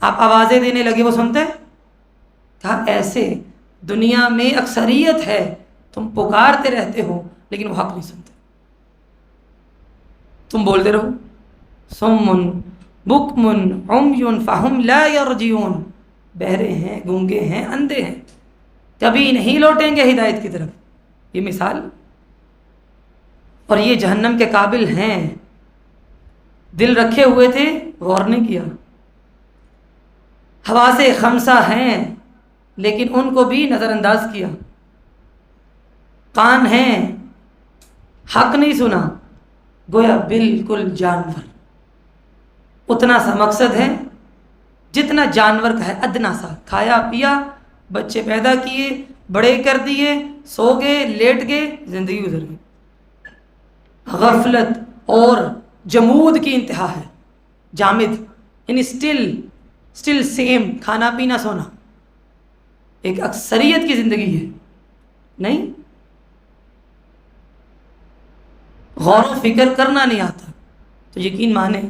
آپ آوازیں دینے لگے، وہ سنتے ہیں؟ کہا ایسے دنیا میں اکثریت ہے، تم پکارتے رہتے ہو لیکن وہ حق نہیں سنتے، تم بولتے رہو۔ صم بکم عمی فہم لا یرجعون، بہرے ہیں، گونگے ہیں، اندھے ہیں، کبھی نہیں لوٹیں گے ہدایت کی طرف۔ یہ مثال، اور یہ جہنم کے قابل ہیں، دل رکھے ہوئے تھے، غور نہیں کیا۔ حواس خمسہ ہیں لیکن ان کو بھی نظر انداز کیا۔ کان ہیں، حق نہیں سنا، گویا بالکل جانور، اتنا سا مقصد ہے جتنا جانور کا ہے، ادنا سا، کھایا پیا، بچے پیدا کیے، بڑے کر دیے، سو گئے، لیٹ گئے، زندگی گزر گئی۔ غفلت اور جمود کی انتہا ہے، جامد یعنی اسٹل سیم، کھانا پینا سونا، ایک اکثریت کی زندگی ہے۔ نہیں، غور و فکر کرنا نہیں آتا تو یقین مانے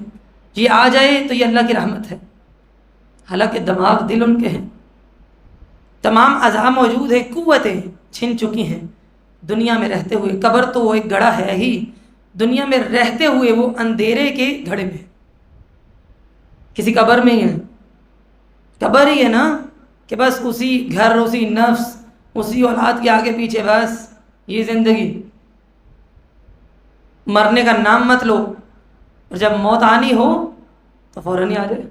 یہ آ جائے تو یہ اللہ کی رحمت ہے، حالانکہ دماغ دل ان کے ہیں، تمام اعضاء موجود ہیں، قوتیں چھن چکی ہیں دنیا میں رہتے ہوئے۔ قبر تو وہ ایک گڑھا ہے ہی، دنیا میں رہتے ہوئے وہ اندھیرے کے گھڑے میں، کسی قبر میں ہی ہے، قبر ہی ہے نا، کہ بس اسی گھر، اسی نفس، اسی اولاد کے آگے پیچھے، بس یہ زندگی، مرنے کا نام مت لو، اور جب موت آنی ہو تو فوراً ہی آ جائے۔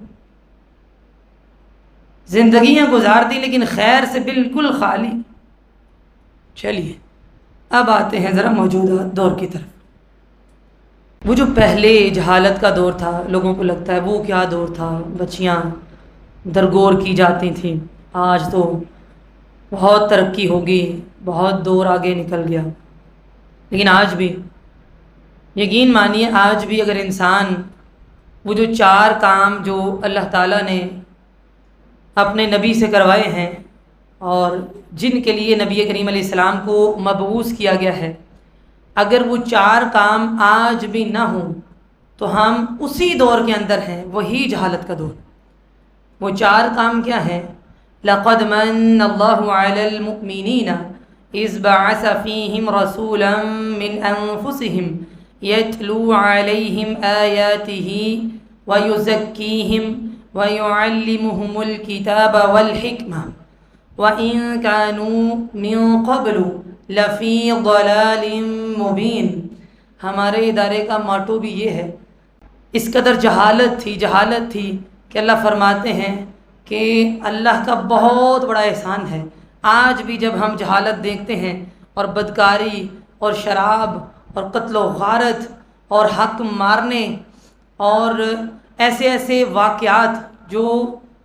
زندگیاں گزار دی لیکن خیر سے بالکل خالی۔ چلیے اب آتے ہیں ذرا موجودہ دور کی طرف۔ وہ جو پہلے جہالت کا دور تھا، لوگوں کو لگتا ہے وہ کیا دور تھا، بچیاں درگور کی جاتی تھیں، آج تو بہت ترقی ہوگی، بہت دور آگے نکل گیا، لیکن آج بھی یقین مانیے، آج بھی اگر انسان وہ جو 4 کام جو اللہ تعالیٰ نے اپنے نبی سے کروائے ہیں اور جن کے لیے نبی کریم علیہ السلام کو مبعوث کیا گیا ہے، اگر وہ 4 کام آج بھی نہ ہوں تو ہم اسی دور کے اندر ہیں، وہی جہالت کا دور۔ وہ 4 کام کیا ہیں؟ لَقَدْ مَنَّ اللَّهُ عَلَى الْمُؤْمِنِينَ إِذْ بَعَثَ فِيهِمْ رَسُولًا مِّنْ أَنفُسِهِمْ يَتْلُو عَلَيْهِمْ آيَاتِهِ وَيُزَكِّيهِمْ وَيُعَلِّمُهُمُ الْكِتَابَ وَالْحِكْمَةَ وَإِن كَانُوا مِن قَبْلُ لَفِي ضَلَالٍ مُّبِينٍ۔ ہمارے ادارے کا ماٹو بھی یہ ہے، اس قدر جہالت تھی کہ اللہ فرماتے ہیں کہ اللہ کا بہت بڑا احسان ہے، آج بھی جب ہم جہالت دیکھتے ہیں اور بدکاری اور شراب اور قتل و غارت اور حق مارنے اور ایسے واقعات جو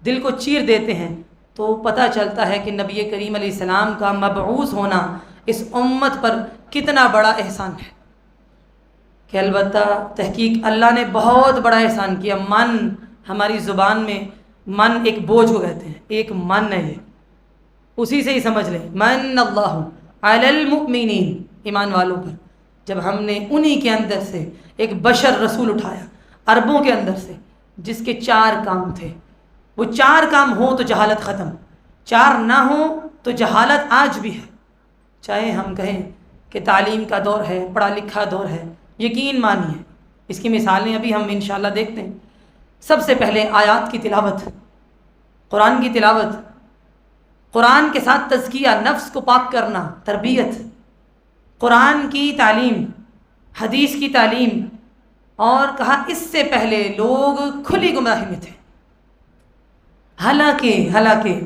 دل کو چیر دیتے ہیں، تو پتہ چلتا ہے کہ نبی کریم علیہ السلام کا مبعوث ہونا اس امت پر کتنا بڑا احسان ہے، کہ البتہ تحقیق اللہ نے بہت بڑا احسان کیا۔ من، ہماری زبان میں من ایک بوجھ کو کہتے ہیں، ایک من ہے، اسی سے ہی سمجھ لیں، من اللہ علی المؤمنین، ایمان والوں پر، جب ہم نے انہی کے اندر سے ایک بشر رسول اٹھایا، عربوں کے اندر سے، جس کے 4 کام تھے، وہ 4 کام ہوں تو جہالت ختم، 4 نہ ہوں تو جہالت آج بھی ہے۔ چاہے ہم کہیں کہ تعلیم کا دور ہے، پڑھا لکھا دور ہے، یقین مانیے اس کی مثالیں ابھی ہم انشاءاللہ دیکھتے ہیں۔ سب سے پہلے آیات کی تلاوت، قرآن کی تلاوت، قرآن کے ساتھ تزکیہ، نفس کو پاک کرنا، تربیت، قرآن کی تعلیم، حدیث کی تعلیم، اور کہا اس سے پہلے لوگ کھلی گمراہی میں تھے۔ حالانکہ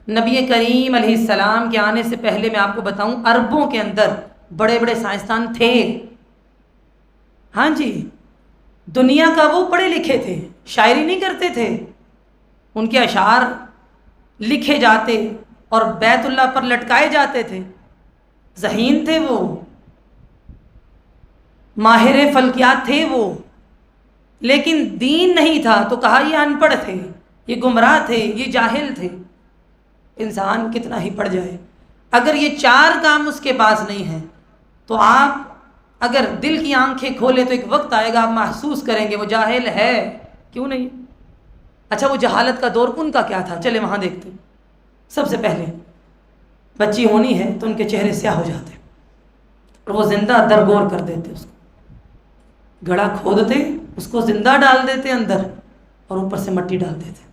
نبی کریم علیہ السلام کے آنے سے پہلے میں آپ کو بتاؤں، عربوں کے اندر بڑے بڑے سائنسدان تھے۔ ہاں جی، دنیا کا وہ پڑھے لکھے تھے، شاعری نہیں کرتے تھے، ان کے اشعار لکھے جاتے اور بیت اللہ پر لٹکائے جاتے تھے، ذہین تھے، وہ ماہر فلکیات تھے وہ، لیکن دین نہیں تھا تو کہا یہ ان پڑھ تھے، یہ گمراہ تھے، یہ جاہل تھے۔ انسان کتنا ہی پڑھ جائے، اگر یہ 4 کام اس کے پاس نہیں ہیں تو آپ اگر دل کی آنکھیں کھولیں تو ایک وقت آئے گا آپ محسوس کریں گے وہ جاہل ہے، کیوں نہیں؟ اچھا، وہ جہالت کا دور ان کا کیا تھا؟ چلے وہاں دیکھتے ہیں۔ سب سے پہلے بچی ہونی ہے تو ان کے چہرے سیاہ ہو جاتے اور وہ زندہ درگور کر دیتے، اس کو گڑھا کھودتے، اس کو زندہ ڈال دیتے اندر اور اوپر سے مٹی ڈال دیتے۔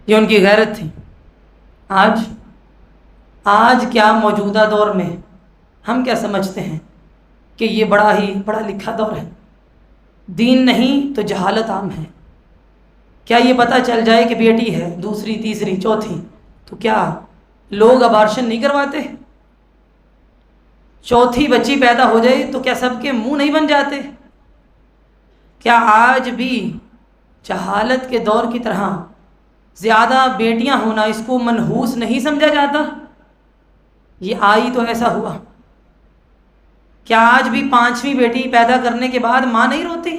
یہ ان کی غیرت تھی۔ آج کیا موجودہ دور میں ہم کیا سمجھتے ہیں کہ یہ بڑا ہی پڑھا لکھا دور ہے، دین نہیں تو جہالت عام ہے۔ کیا یہ پتہ چل جائے کہ بیٹی ہے، دوسری، تیسری، چوتھی، تو کیا لوگ ابارشن نہیں کرواتے؟ چوتھی بچی پیدا ہو جائے تو کیا سب کے منہ نہیں بن جاتے؟ کیا آج بھی جہالت کے دور کی طرح زیادہ بیٹیاں ہونا اس کو منحوس نہیں سمجھا جاتا؟ یہ آئی تو ایسا ہوا۔ کیا آج بھی 5ویں بیٹی پیدا کرنے کے بعد ماں نہیں روتی؟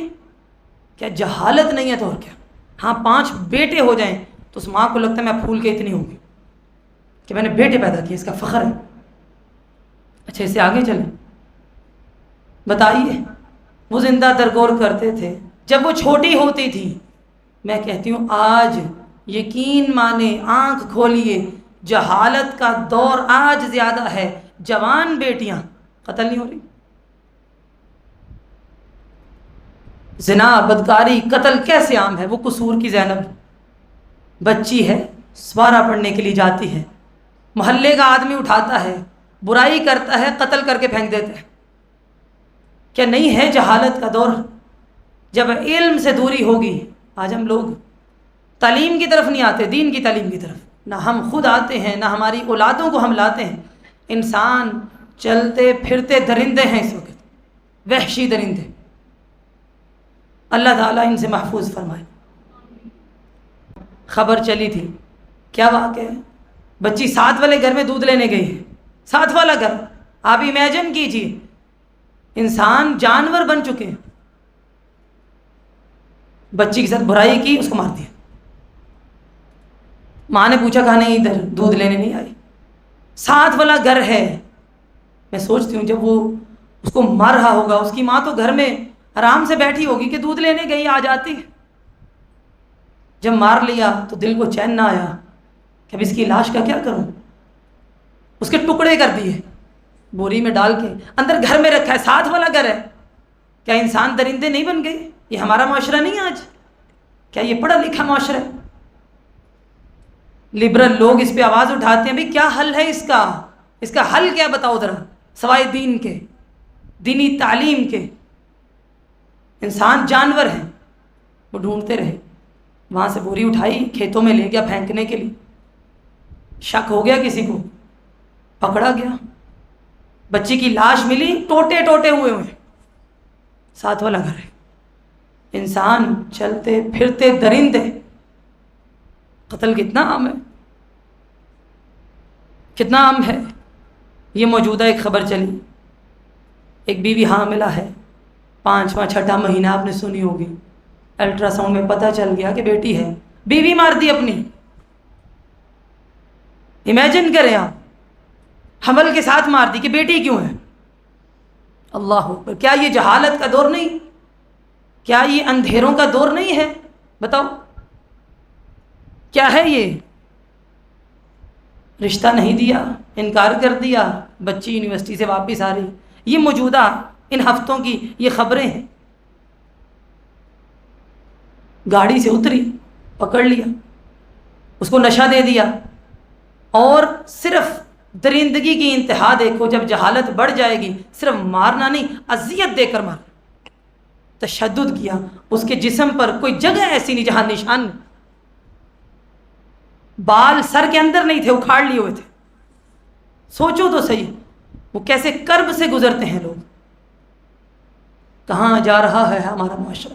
کیا جہالت نہیں ہے تو اور کیا؟ ہاں، 5 بیٹے ہو جائیں تو اس ماں کو لگتا ہے میں پھول کے اتنی ہوگی کہ میں نے بیٹے پیدا کیے، اس کا فخر ہے۔ اچھا، اس سے آگے چلیں، بتائیے وہ زندہ درگور کرتے تھے جب وہ چھوٹی ہوتی تھی۔ میں کہتی ہوں آج یقین مانے، آنکھ کھولیے، جہالت کا دور آج زیادہ ہے، جوان بیٹیاں قتل نہیں ہو رہی، زنا، بدکاری، قتل کیسے عام ہے؟ وہ قصور کی زینب بچی ہے، سوارہ پڑھنے کے لیے جاتی ہے، محلے کا آدمی اٹھاتا ہے، برائی کرتا ہے، قتل کر کے پھینک دیتے ہیں۔ کیا نہیں ہے جہالت کا دور؟ جب علم سے دوری ہوگی، آج ہم لوگ تعلیم کی طرف نہیں آتے، دین کی تعلیم کی طرف نہ ہم خود آتے ہیں، نہ ہماری اولادوں کو ہم لاتے ہیں۔ انسان چلتے پھرتے درندے ہیں اس وقت، وحشی درندے، اللہ تعالیٰ ان سے محفوظ فرمائے۔ خبر چلی تھی، کیا واقعہ ہے؟ بچی 7 والے گھر میں دودھ لینے گئی ہے، 7 والا گھر، آپ امیجن کیجئے، انسان جانور بن چکے ہیں، بچی کے ساتھ برائی کی، اس کو مار دیا۔ ماں نے پوچھا کہا نہیں ادھر دودھ لینے نہیں آئی، 7 والا گھر ہے۔ میں سوچتی ہوں جب وہ اس کو مار رہا ہوگا، اس کی ماں تو گھر میں آرام سے بیٹھی ہوگی کہ دودھ لینے گئی، آ جاتی۔ جب مار لیا تو دل کو چین نہ آیا کہ اب اس کی لاش کا کیا کروں، اس کے ٹکڑے کر دیے، بوری میں ڈال کے اندر گھر میں رکھا ہے، 7 والا گھر ہے۔ کیا انسان درندے نہیں بن گئے؟ یہ ہمارا معاشرہ نہیں ہے آج؟ کیا یہ پڑھا لکھا معاشرہ ہے؟ لبرل لوگ اس پہ آواز اٹھاتے ہیں، بھئی کیا حل ہے اس کا حل کیا بتاؤ ذرا، سوائے دین کے، دینی تعلیم کے۔ انسان جانور ہیں، وہ ڈھونڈتے رہے، وہاں سے بوری اٹھائی، کھیتوں میں لے گیا پھینکنے کے لیے، شک ہو گیا کسی کو، پکڑا گیا، بچی کی لاش ملی، ٹوٹے ہوئے 7 والا گھر ہے۔ انسان چلتے پھرتے درندے، قتل کتنا عام ہے، کتنا عام ہے۔ یہ موجودہ ایک خبر چلی، ایک بیوی حاملہ ہے، 5واں 6ٹھا مہینہ، آپ نے سنی ہوگی، الٹرا ساؤنڈ میں پتہ چل گیا کہ بیٹی ہے، بیوی مار دی اپنی۔ امیجن کریں آپ، حمل کے ساتھ مار دی کہ بیٹی کیوں ہے، اللہ اکبر، کیا یہ جہالت کا دور نہیں؟ کیا یہ اندھیروں کا دور نہیں ہے؟ بتاؤ کیا ہے یہ؟ رشتہ نہیں دیا، انکار کر دیا، بچی یونیورسٹی سے واپس آ رہی، یہ موجودہ ان ہفتوں کی یہ خبریں ہیں۔ گاڑی سے اتری، پکڑ لیا، اس کو نشہ دے دیا، اور صرف درندگی کی انتہا دیکھو، جب جہالت بڑھ جائے گی صرف مارنا نہیں، اذیت دے کر مارنا، تشدد کیا، اس کے جسم پر کوئی جگہ ایسی نہیں جہاں نشان نہیں، بال سر کے اندر نہیں تھے، اکھاڑ لیے ہوئے تھے۔ سوچو تو صحیح وہ کیسے کرب سے گزرتے ہیں لوگ۔ کہاں جا رہا ہے ہمارا معاشرہ؟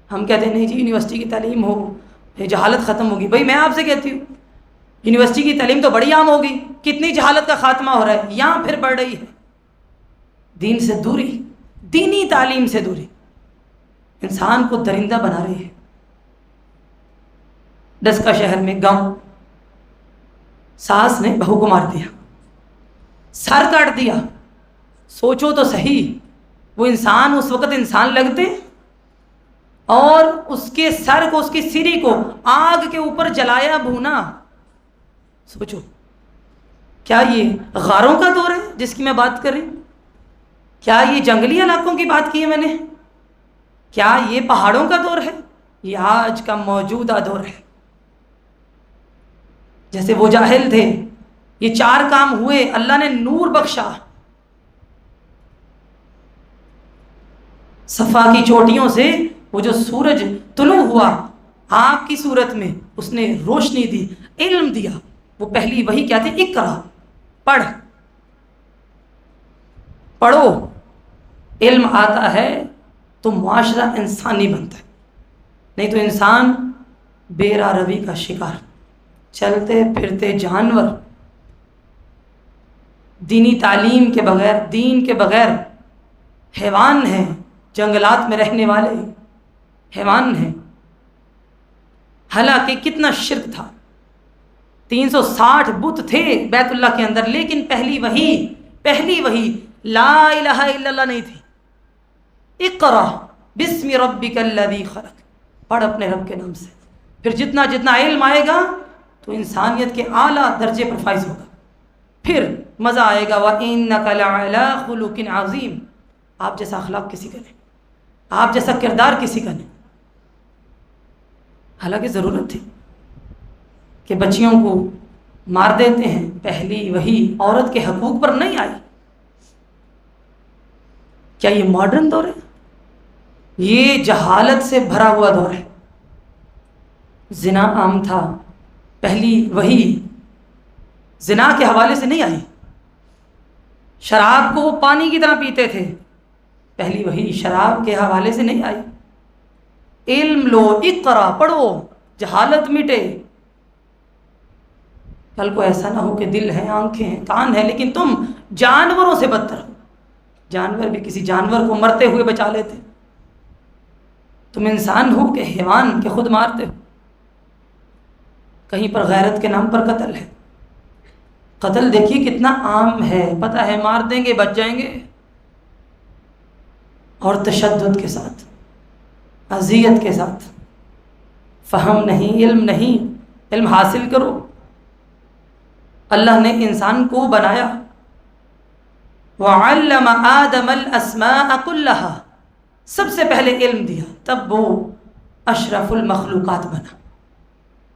ہم کہتے ہیں نہیں جی یونیورسٹی کی تعلیم ہو یہ جہالت ختم ہوگی۔ بھائی میں آپ سے کہتی ہوں یونیورسٹی کی تعلیم تو بڑی عام ہوگی، کتنی جہالت کا خاتمہ ہو رہا ہے، یہاں پھر بڑھ رہی ہے۔ دین سے دوری، دینی تعلیم سے دوری انسان کو درندہ بنا رہی ہے۔ ڈسکا شہر میں گاؤں، ساس نے بہو کو مار دیا، سر کاٹ دیا۔ سوچو تو صحیح وہ انسان اس وقت انسان لگتے، اور اس کے سر کو، اس کی سری کو آگ کے اوپر جلایا بھونا۔ سوچو کیا یہ غاروں کا دور ہے جس کی میں بات کر رہی ہوں؟ کیا یہ جنگلی علاقوں کی بات کی ہے میں نے؟ کیا یہ پہاڑوں کا دور ہے؟ یہ آج کا موجودہ دور ہے۔ جیسے وہ جاہل تھے، یہ 4 کام ہوئے، اللہ نے نور بخشا، صفا کی چوٹیوں سے وہ جو سورج طلوع ہوا آپ کی صورت میں، اس نے روشنی دی، علم دیا۔ وہ پہلی وہی کیا تھی؟ اقرا، پڑھ، پڑھو، علم آتا ہے تو معاشرہ انسانی بنتا ہے، نہیں تو انسان بیرا روی کا شکار، چلتے پھرتے جانور، دینی تعلیم کے بغیر، دین کے بغیر حیوان ہیں، جنگلات میں رہنے والے حیوان ہیں۔ حالانکہ کتنا شرک تھا، 360 بت تھے بیت اللہ کے اندر، لیکن پہلی وحی لا الہ الا اللہ نہیں تھی۔ اقرا بسم ربک الذی خلق، پڑھ اپنے رب کے نام سے۔ پھر جتنا جتنا علم آئے گا تو انسانیت کے اعلیٰ درجے پر فائز ہوگا، پھر مزہ آئے گا۔ وَإِنَّكَ لَعَلَىٰ خُلُقٍ عَظِيمٍ، آپ جیسا اخلاق کسی کا نہیں، آپ جیسا کردار کسی کا نہیں۔ حالانکہ ضرورت تھی کہ بچیوں کو مار دیتے ہیں، پہلی وہی عورت کے حقوق پر نہیں آئی۔ کیا یہ ماڈرن دور ہے؟ یہ جہالت سے بھرا ہوا دور ہے۔ زنا عام تھا، پہلی وہی زنا کے حوالے سے نہیں آئی۔ شراب کو وہ پانی کی طرح پیتے تھے، پہلی وہی شراب کے حوالے سے نہیں آئی۔ علم لو، اقرا، پڑھو، جہالت مٹے۔ کل کو ایسا نہ ہو کہ دل ہے، آنکھیں ہیں، کان ہے، لیکن تم جانوروں سے بدتر ہو۔ جانور بھی کسی جانور کو مرتے ہوئے بچا لیتے، تم انسان ہو کہ حیوان کے خود مارتے ہو۔ کہیں پر غیرت کے نام پر قتل ہے، قتل دیکھیے کتنا عام ہے، پتہ ہے مار دیں گے بچ جائیں گے، اور تشدد کے ساتھ، اذیت کے ساتھ۔ فہم نہیں، علم نہیں، علم حاصل کرو۔ اللہ نے انسان کو بنایا، وَعَلَّمَ آدَمَ الْأَسْمَاءَ كُلَّهَا، سب سے پہلے علم دیا، تب وہ اشرف المخلوقات بنا۔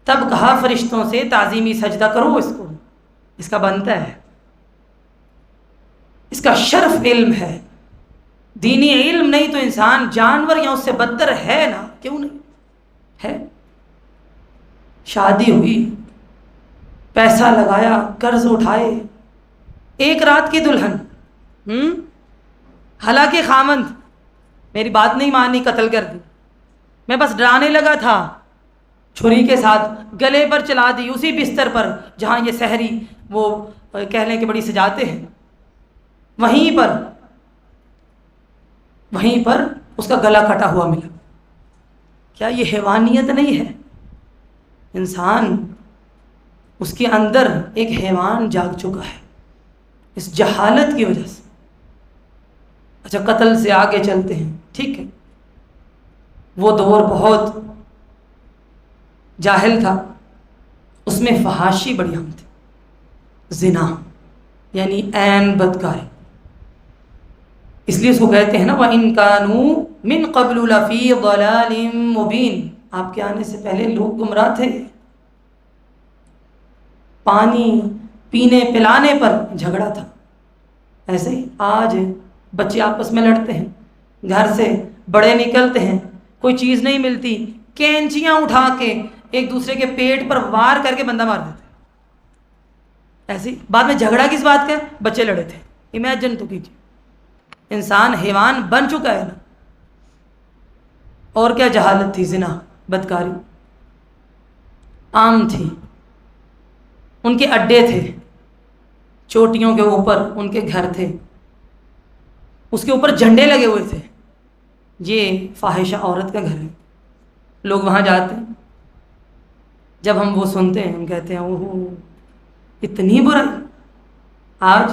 تب کہا فرشتوں سے تعظیمی سجدہ کرو، اس کو، اس کا بنتا ہے، اس کا شرف علم ہے۔ دینی علم نہیں تو انسان جانور یا اس سے بدتر ہے نا، کیوں نہیں ہے؟ شادی ہوئی، پیسہ لگایا، قرض اٹھائے، ایک رات کی دلہن، حالانکہ خامند میری بات نہیں مانی، قتل کر دی، میں بس ڈرانے لگا تھا، چھری کے ساتھ گلے پر چلا دی، اسی بستر پر جہاں یہ سحری وہ کہہ لیں کہ بڑی سجاتے ہیں، وہیں پر اس کا گلا کٹا ہوا ملا۔ کیا یہ حیوانیت نہیں ہے؟ انسان، اس کے اندر ایک حیوان جاگ چکا ہے اس جہالت کی وجہ سے۔ اچھا قتل سے آگے چلتے ہیں، ٹھیک ہے، وہ دور بہت جاہل تھا، اس میں فحاشی بڑی عام تھی، زنا یعنی عین بدکاری، اس لیے اس کو کہتے ہیں نا وَإِن كَانُوا مِن قَبْلُ لَفِي ضَلَالٍ مُبِينٍ، آپ کے آنے سے پہلے لوگ گمراہ تھے، پانی پینے پلانے پر جھگڑا تھا، ایسے ہی آج بچے آپس میں لڑتے ہیں، گھر سے بڑے نکلتے ہیں، کوئی چیز نہیں ملتی، کینچیاں اٹھا کے ایک دوسرے کے پیٹ پر وار کر کے بندہ مار دیتے ہیں، ایسے ہی بعد میں جھگڑا کس بات کا؟ بچے لڑے تھے، امیجن تو کیجیے، انسان حیوان بن چکا ہے نا۔ اور کیا جہالت تھی، زنا بدکاری عام تھی، ان کے اڈے تھے، چوٹیوں کے اوپر ان کے گھر تھے، اس کے اوپر جھنڈے لگے ہوئے تھے، یہ فاحشہ عورت کا گھر ہے، لوگ وہاں جاتے ہیں، جب ہم وہ سنتے ہیں ہم کہتے ہیں اوہ اتنی برائی۔ آج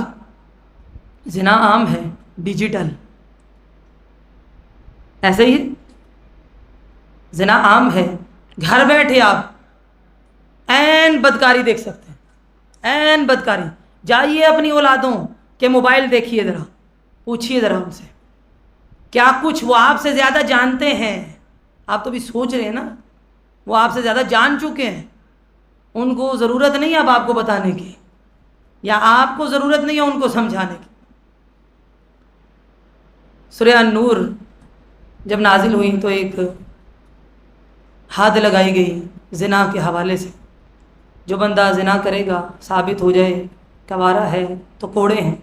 زنا عام ہے، ڈیجیٹل، ایسے ہی زنا عام ہے، گھر بیٹھے آپ عین بدکاری دیکھ سکتے ہیں، عین بدکاری۔ جائیے اپنی اولادوں کے موبائل دیکھیے ذرا، پوچھیے ذرا ان سے کیا کچھ وہ آپ سے زیادہ جانتے ہیں، آپ تو بھی سوچ رہے ہیں نا، وہ آپ سے زیادہ جان چکے ہیں، ان کو ضرورت نہیں ہے اب آپ کو بتانے کی، یا آپ کو ضرورت نہیں ہے ان کو سمجھانے کی۔ سورہ النور جب نازل ہوئی تو ایک حد لگائی گئی زنا کے حوالے سے، جو بندہ زنا کرے گا ثابت ہو جائے کوارا ہے تو کوڑے ہیں،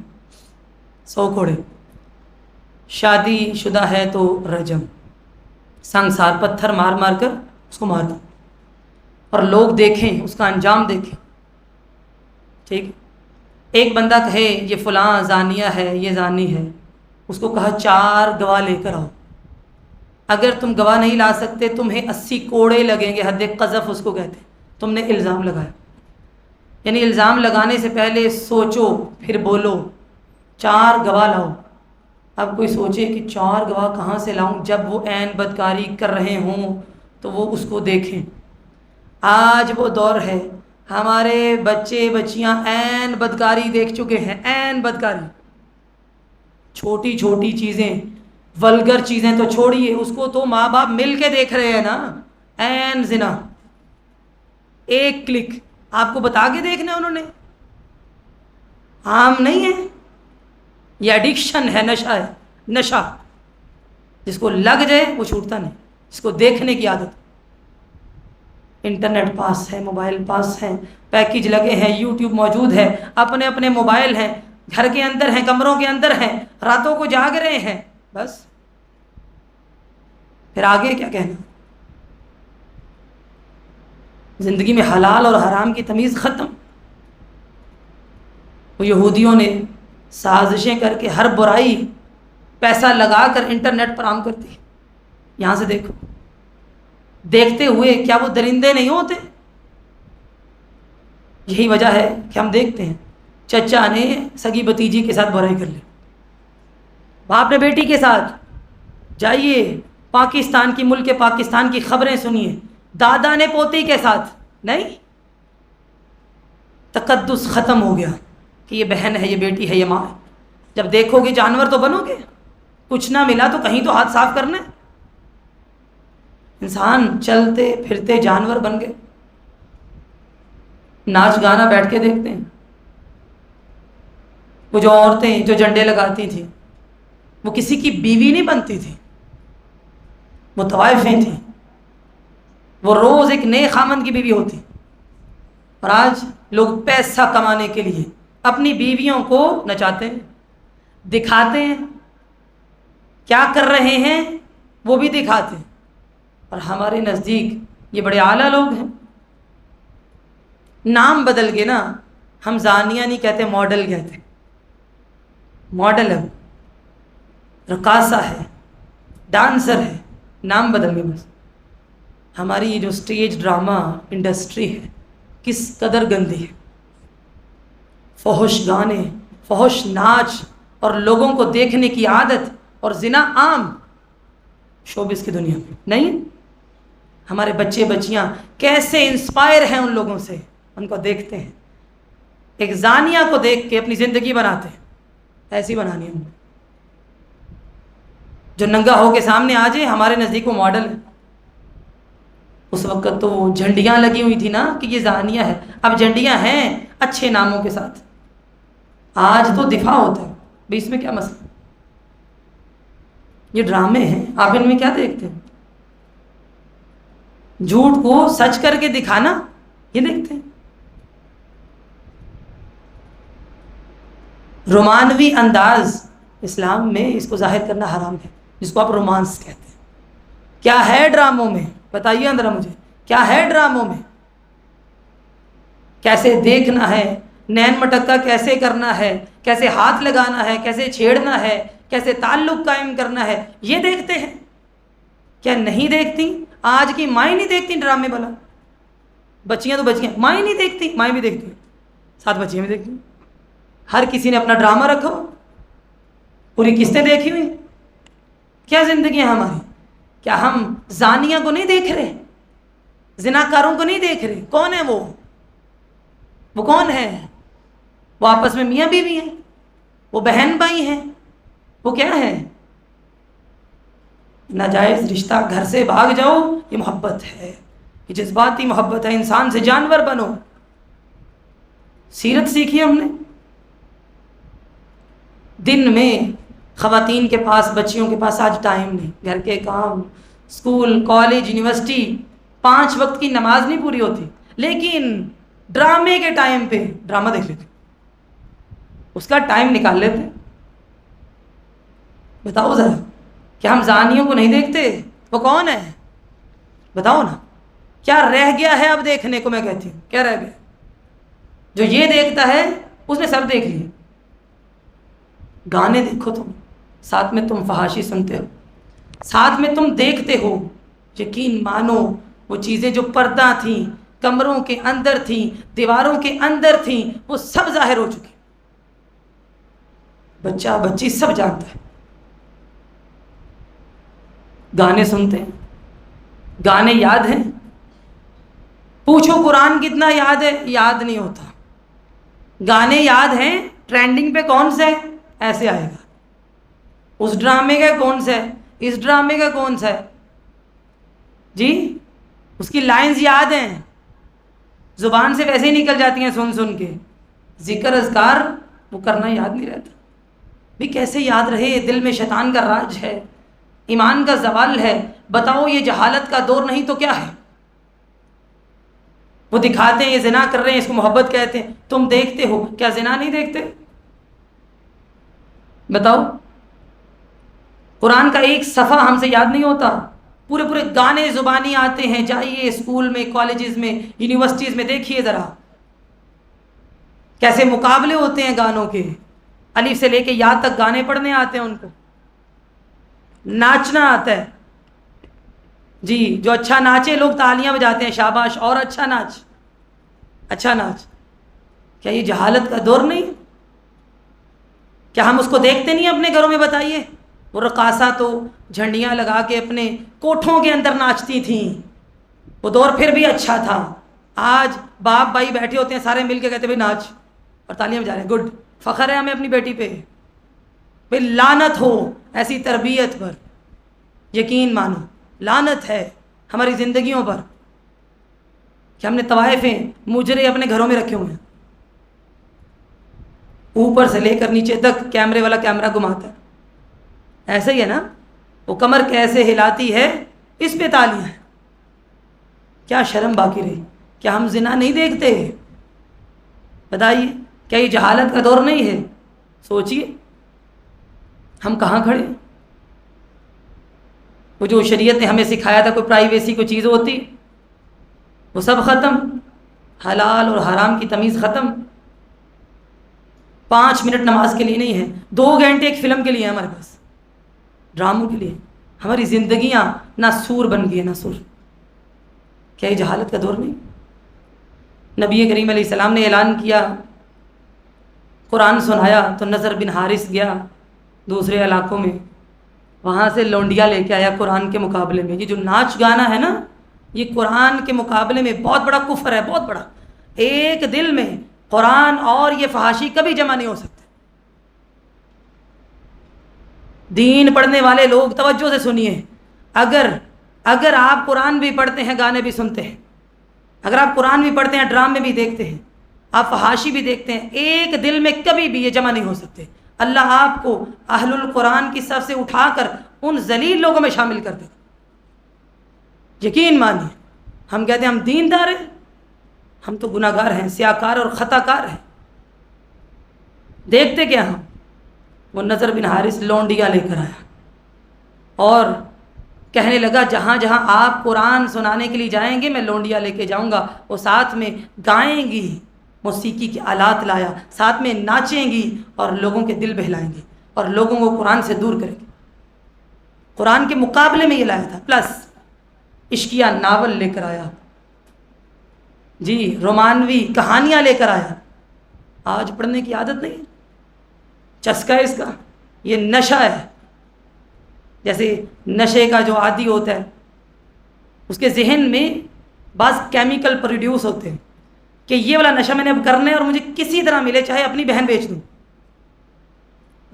100 کوڑے، شادی شدہ ہے تو رجم، سنگسار پتھر مار مار کر اس کو مار دو، اور لوگ دیکھیں اس کا انجام دیکھیں، ٹھیک۔ ایک بندہ کہے یہ فلاں زانیہ ہے، یہ زانی ہے، اس کو کہا 4 گواہ لے کر آؤ، اگر تم گواہ نہیں لا سکتے تمہیں 80 کوڑے لگیں گے، حد قذف اس کو کہتے ہیں، تم نے الزام لگایا، یعنی الزام لگانے سے پہلے سوچو پھر بولو، 4 گواہ لاؤ۔ اب کوئی سوچے کہ 4 گواہ کہاں سے لاؤں، جب وہ عین بدکاری کر رہے ہوں تو وہ اس کو دیکھیں۔ آج وہ دور ہے، ہمارے بچے بچیاں عین بدکاری دیکھ چکے ہیں، عین بدکاری، چھوٹی چھوٹی چیزیں، ولگر چیزیں تو چھوڑیے، اس کو تو ماں باپ مل کے دیکھ رہے ہیں نا، عین زنا، ایک کلک آپ کو بتا کے دیکھنا انہوں نے، عام نہیں ہے، یہ ایڈکشن ہے، نشہ ہے، نشہ جس کو لگ جائے وہ چھوٹتا نہیں، جس کو دیکھنے کی عادت، انٹرنیٹ پاس ہے، موبائل پاس ہے، پیکج لگے ہیں، یوٹیوب موجود ہے، اپنے اپنے موبائل ہیں، گھر کے اندر ہیں، کمروں کے اندر ہیں، راتوں کو جاگ رہے ہیں، بس پھر آگے کیا کہنا، زندگی میں حلال اور حرام کی تمیز ختم۔ وہ یہودیوں نے سازشیں کر کے ہر برائی پیسہ لگا کر انٹرنیٹ پر عام کرتی، یہاں سے دیکھو، دیکھتے ہوئے کیا وہ درندے نہیں ہوتے؟ یہی وجہ ہے کہ ہم دیکھتے ہیں چچا نے سگی بتیجی کے ساتھ برائی کر لی، باپ نے بیٹی کے ساتھ، جائیے پاکستان کی، ملک پاکستان کی خبریں سنیے، دادا نے پوتی کے ساتھ، نہیں، تقدس ختم ہو گیا کہ یہ بہن ہے، یہ بیٹی ہے، یہ ماں ہے۔ جب دیکھو گے جانور تو بنو گے، کچھ نہ ملا تو کہیں تو ہاتھ صاف کرنا ہے، انسان چلتے پھرتے جانور بن گئے۔ ناچ گانا بیٹھ کے دیکھتے ہیں، وہ جو عورتیں جو جھنڈے لگاتی تھیں وہ کسی کی بیوی نہیں بنتی تھی، وہ طوائفیں تھیں، وہ روز ایک نئے خامند کی بیوی ہوتی، اور آج لوگ پیسہ کمانے کے لیے اپنی بیویوں کو نچاتے ہیں، دکھاتے ہیں، کیا کر رہے ہیں وہ بھی دکھاتے ہیں، اور ہمارے نزدیک یہ بڑے اعلیٰ لوگ ہیں۔ نام بدل گئے نا، ہم زانیہ نہیں کہتے، ماڈل کہتے، ماڈل ہے، رقاصہ ہے، ڈانسر ہے، نام بدل گئے بس۔ ہماری یہ جو سٹیج ڈرامہ انڈسٹری ہے کس قدر گندی ہے، فحش گانے، فحش ناچ، اور لوگوں کو دیکھنے کی عادت اور زنا عام شوبز کی دنیا میں نہیں. ہمارے بچے بچیاں کیسے انسپائر ہیں ان لوگوں سے، ان کو دیکھتے ہیں، ایک زانیہ کو دیکھ کے اپنی زندگی بناتے ہیں. ایسی بنانی ہے جو ننگا ہو کے سامنے آ جائے ہمارے نزدیک وہ ماڈل ہے. اس وقت تو وہ جھنڈیاں لگی ہوئی تھی نا کہ یہ زانیہ ہے، اب جھنڈیاں ہیں اچھے ناموں کے ساتھ. آج تو دفاع ہوتا ہے بھئی اس میں کیا مسئلہ. یہ ڈرامے ہیں، آپ ان میں کیا دیکھتے ہیں؟ جھوٹ کو سچ کر کے دکھانا، یہ دیکھتے ہیں. رومانوی انداز اسلام میں اس کو ظاہر کرنا حرام ہے، جس کو آپ رومانس کہتے ہیں. کیا ہے ڈراموں میں؟ بتائیے اندرا مجھے، کیا ہے ڈراموں میں؟ کیسے دیکھنا ہے، نین مٹکا کیسے کرنا ہے، کیسے ہاتھ لگانا ہے، کیسے چھیڑنا ہے، کیسے تعلق قائم کرنا ہے، یہ دیکھتے ہیں. کیا نہیں دیکھتی؟ آج کی مائیں نہیں دیکھتی ڈرامے والا. بچیاں تو بچیاں، مائیں نہیں دیکھتی، مائیں بھی دیکھتی، ساتھ بچیاں بھی دیکھتی. ہر کسی نے اپنا ڈرامہ رکھا، پوری قسطیں دیکھی ہوئی. کیا زندگی ہے ہماری؟ کیا ہم زانیہ کو نہیں دیکھ رہے؟ زناکاروں کو نہیں دیکھ رہے؟ کون ہے وہ کون ہے؟ وہ آپس میں میاں بیوی ہیں، وہ بہن بھائی ہیں، وہ کیا ہے؟ ناجائز رشتہ، گھر سے بھاگ جاؤ، یہ محبت ہے، یہ جذباتی محبت ہے. انسان سے جانور بنو. سیرت سیکھی ہم نے. دن میں خواتین کے پاس، بچیوں کے پاس آج ٹائم نہیں، گھر کے کام، اسکول، کالج، یونیورسٹی، 5 وقت کی نماز نہیں پوری ہوتی، لیکن ڈرامے کے ٹائم پہ ڈرامہ دیکھ لیتے، اس کا ٹائم نکال لیتے. بتاؤ ذرا، کیا ہم زانیوں کو نہیں دیکھتے؟ وہ کون ہے؟ بتاؤ نا. کیا رہ گیا ہے اب دیکھنے کو؟ میں کہتی ہوں کیا رہ گیا؟ جو یہ دیکھتا ہے اس نے سب دیکھ لیے. گانے دیکھو تم، ساتھ میں تم فحاشی سنتے ہو، ساتھ میں تم دیکھتے ہو. یقین مانو وہ چیزیں جو پردہ تھیں، کمروں کے اندر تھیں، دیواروں کے اندر تھیں، وہ سب ظاہر ہو چکی. بچہ بچی سب جانتا ہے. گانے سنتے ہیں، گانے یاد ہیں؟ پوچھو قرآن کتنا یاد ہے؟ یاد نہیں ہوتا. گانے یاد ہیں؟ ٹرینڈنگ پہ کون سا ہے؟ ایسے آئے گا. اس ڈرامے کا کون سا ہے؟ اس ڈرامے کا کون سا ہے؟ جی اس کی لائنز یاد ہیں، زبان سے ویسے ہی نکل جاتی ہیں سن سن کے. ذکر اذکار وہ کرنا یاد نہیں رہتا. بھی کیسے یاد رہے؟ دل میں شیطان کا راج ہے، ایمان کا زوال ہے. بتاؤ یہ جہالت کا دور نہیں تو کیا ہے؟ وہ دکھاتے ہیں یہ زنا کر رہے ہیں، اس کو محبت کہتے ہیں. تم دیکھتے ہو، کیا زنا نہیں دیکھتے؟ بتاؤ. قرآن کا ایک صفحہ ہم سے یاد نہیں ہوتا. پورے پورے گانے زبانی آتے ہیں. جائیے اسکول میں، کالجز میں، یونیورسٹیز میں، دیکھیے ذرا کیسے مقابلے ہوتے ہیں گانوں کے. الف سے لے کے یا تک گانے پڑھنے آتے ہیں ان کو، ناچنا آتا ہے. جی جو اچھا ناچے لوگ تالیاں بجاتے ہیں، شاباش، اور اچھا ناچ، اچھا ناچ. کیا یہ جہالت کا دور نہیں؟ کیا ہم اس کو دیکھتے نہیں اپنے گھروں میں؟ بتائیے. وہ رقاصہ تو جھنڈیاں لگا کے اپنے کوٹھوں کے اندر ناچتی تھیں. وہ دور پھر بھی اچھا تھا. آج باپ بھائی بیٹھے ہوتے ہیں سارے مل کے کہتے ہیں بھائی ناچ، اور تالیاں بجا رہے ہیں. گڈ، فخر ہے ہمیں اپنی بیٹی پہ. بھائی لعنت ہو ایسی تربیت پر. یقین مانو لعنت ہے ہماری زندگیوں پر کہ ہم نے طوائفیں، مجرے اپنے گھروں میں رکھے ہوئے ہیں. اوپر سے لے کر نیچے تک کیمرے والا کیمرہ گھماتا ہے. ایسے ہی ہے نا، وہ کمر کیسے ہلاتی ہے، اس پہ تالیاں ہیں. کیا شرم باقی رہی؟ کیا ہم زنا نہیں دیکھتے؟ بتائیے، کیا یہ جہالت کا دور نہیں ہے؟ سوچئے ہم کہاں کھڑے. وہ جو شریعت نے ہمیں سکھایا تھا، کوئی پرائیویسی کوئی چیز ہوتی، وہ سب ختم. حلال اور حرام کی تمیز ختم. 5 منٹ نماز کے لیے نہیں ہے، 2 گھنٹے ایک فلم کے لیے ہمارے پاس، ڈراموں کے لیے. ہماری زندگیاں نہ سور بن گئی ہیں، نہ سور. کیا یہ جہالت کا دور نہیں؟ نبی کریم علیہ السلام نے اعلان کیا، قرآن سنایا تو نضر بن حارث گیا دوسرے علاقوں میں. وہاں سے لونڈیا لے کے آیا قرآن کے مقابلے میں. یہ جو ناچ گانا ہے نا، یہ قرآن کے مقابلے میں بہت بڑا کفر ہے، بہت بڑا. ایک دل میں قرآن اور یہ فحاشی کبھی جمع نہیں ہو سکتے. دین پڑھنے والے لوگ توجہ سے سنیے، اگر آپ قرآن بھی پڑھتے ہیں، گانے بھی سنتے ہیں، اگر آپ قرآن بھی پڑھتے ہیں، ڈرامے بھی دیکھتے ہیں، آپ فحاشی بھی دیکھتے ہیں، ایک دل میں کبھی بھی یہ جمع نہیں ہو سکتے. اللہ آپ کو اہل القرآن کی صف سے اٹھا کر ان ذلیل لوگوں میں شامل کر دے. یقین مانیے، ہم کہتے ہیں ہم دیندار ہیں، ہم تو گناہ گار ہیں، سیاکار اور خطا کار ہیں. دیکھتے کیا ہم؟ وہ نضر بن حارث لونڈیا لے کر آیا اور کہنے لگا جہاں جہاں آپ قرآن سنانے کے لیے جائیں گے میں لونڈیا لے کے جاؤں گا. وہ ساتھ میں گائیں گی، موسیقی کے آلات لایا، ساتھ میں ناچیں گی اور لوگوں کے دل بہلائیں گی اور لوگوں کو قرآن سے دور کریں گی. قرآن کے مقابلے میں یہ لایا تھا. پلس عشقیہ ناول لے کر آیا، جی رومانوی کہانیاں لے کر آیا. آج پڑھنے کی عادت نہیں، چسکا ہے اس کا، یہ نشہ ہے. جیسے نشے کا جو عادی ہوتا ہے اس کے ذہن میں بعض کیمیکل پروڈیوس ہوتے ہیں کہ یہ والا نشہ میں نے اب کرنا ہے اور مجھے کسی طرح ملے، چاہے اپنی بہن بیچ دوں.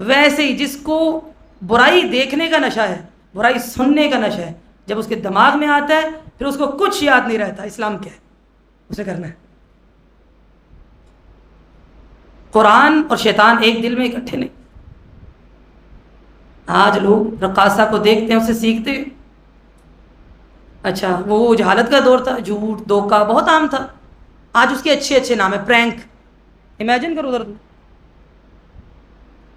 ویسے ہی جس کو برائی دیکھنے کا نشہ ہے، برائی سننے کا نشہ ہے، جب اس کے دماغ میں آتا ہے پھر اس کو کچھ یاد نہیں رہتا اسلام کیا ہے، اسے کرنا ہے. قرآن اور شیطان ایک دل میں اکٹھے نہیں. آج لوگ رقاصہ کو دیکھتے ہیں، اسے سیکھتے ہیں. اچھا وہ جہالت کا دور تھا، جھوٹ دھوکہ بہت عام تھا. آج اس کے اچھے اچھے نام ہے، پرینک. امیجن کرو ادھر،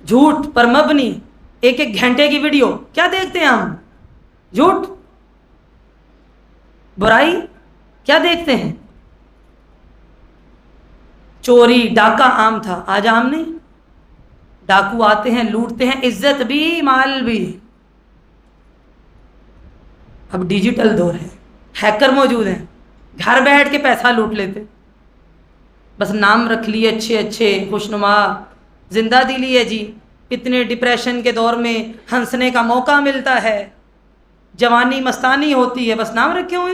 جھوٹ پر مبنی ایک ایک گھنٹے کی ویڈیو. کیا دیکھتے ہیں ہم؟ جھوٹ، برائی. کیا دیکھتے ہیں؟ چوری ڈاکہ عام تھا، آج عام نہیں. ڈاکو آتے ہیں، لوٹتے ہیں، عزت بھی مال بھی. اب ڈیجیٹل دور ہے، ہیکر موجود ہیں، گھر بیٹھ کے پیسہ لوٹ لیتے. بس نام رکھ لیے اچھے اچھے، خوشنما زندہ دلی ہے جی. اتنے ڈپریشن کے دور میں ہنسنے کا موقع ملتا ہے، جوانی مستانی ہوتی ہے، بس نام رکھے ہوئے.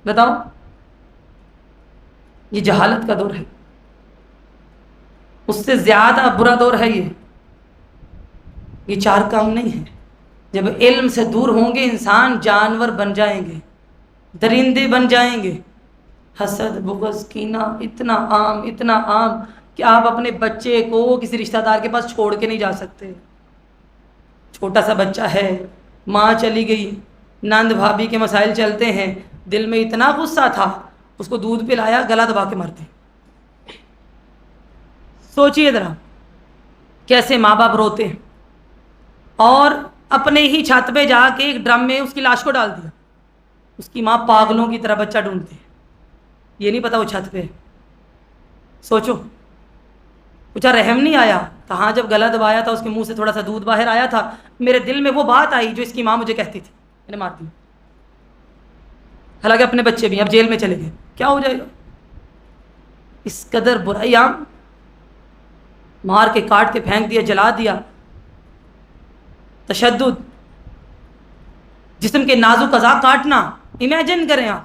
بتاؤ، یہ جہالت کا دور ہے. اس سے زیادہ برا دور ہے یہ چار کام نہیں ہے. جب علم سے دور ہوں گے انسان جانور بن جائیں گے، درندے بن جائیں گے. حسد، بغض، کینہ اتنا عام کہ آپ اپنے بچے کو کسی رشتہ دار کے پاس چھوڑ کے نہیں جا سکتے. چھوٹا سا بچہ ہے، ماں چلی گئی، نند بھابھی کے مسائل چلتے ہیں، دل میں اتنا غصہ تھا اس کو دودھ پلایا، گلا دبا کے مار دی. سوچئے ذرا کیسے ماں باپ روتے ہیں. اور اپنے ہی چھت پہ جا کے ایک ڈرم میں اس کی لاش کو ڈال دیا. اس کی ماں پاگلوں کی طرح بچہ ڈھونڈتی ہے، یہ نہیں پتا وہ چھت پہ. سوچو، پوچھا رحم نہیں آیا؟ کہاں جب گلا دبایا تھا اس کے منہ سے تھوڑا سا دودھ باہر آیا تھا، میرے دل میں وہ بات آئی جو اس کی ماں مجھے کہتی تھی، میں نے مار دی. حالانکہ اپنے بچے بھی اب جیل میں چلے گئے، کیا ہو جائے گا؟ اس قدر برائی عام، مار کے کاٹ کے پھینک دیا، جلا دیا. تشدد، جسم کے نازک اعضاء کاٹنا. امیجن کریں آپ،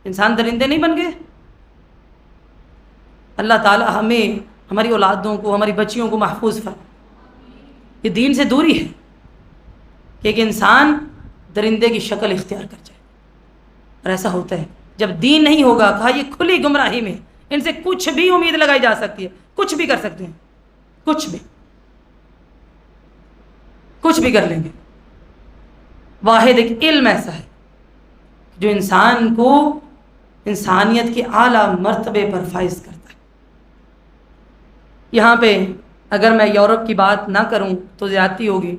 انسان درندے نہیں بن گئے؟ اللہ تعالی ہمیں، ہماری اولادوں کو، ہماری بچیوں کو محفوظ فرمائے. یہ دین سے دوری ہے کہ ایک انسان درندے کی شکل اختیار کر جائے. اور ایسا ہوتا ہے جب دین نہیں ہوگا. کہا یہ کھلی گمراہی میں ان سے کچھ بھی امید لگائی جا سکتی ہے، کچھ بھی کر سکتے ہیں، کچھ بھی کر لیں گے. واحد ایک علم ایسا ہے جو انسان کو انسانیت کے اعلیٰ مرتبے پر فائز کرتا ہے. یہاں پہ اگر میں یورپ کی بات نہ کروں تو زیادتی ہوگی.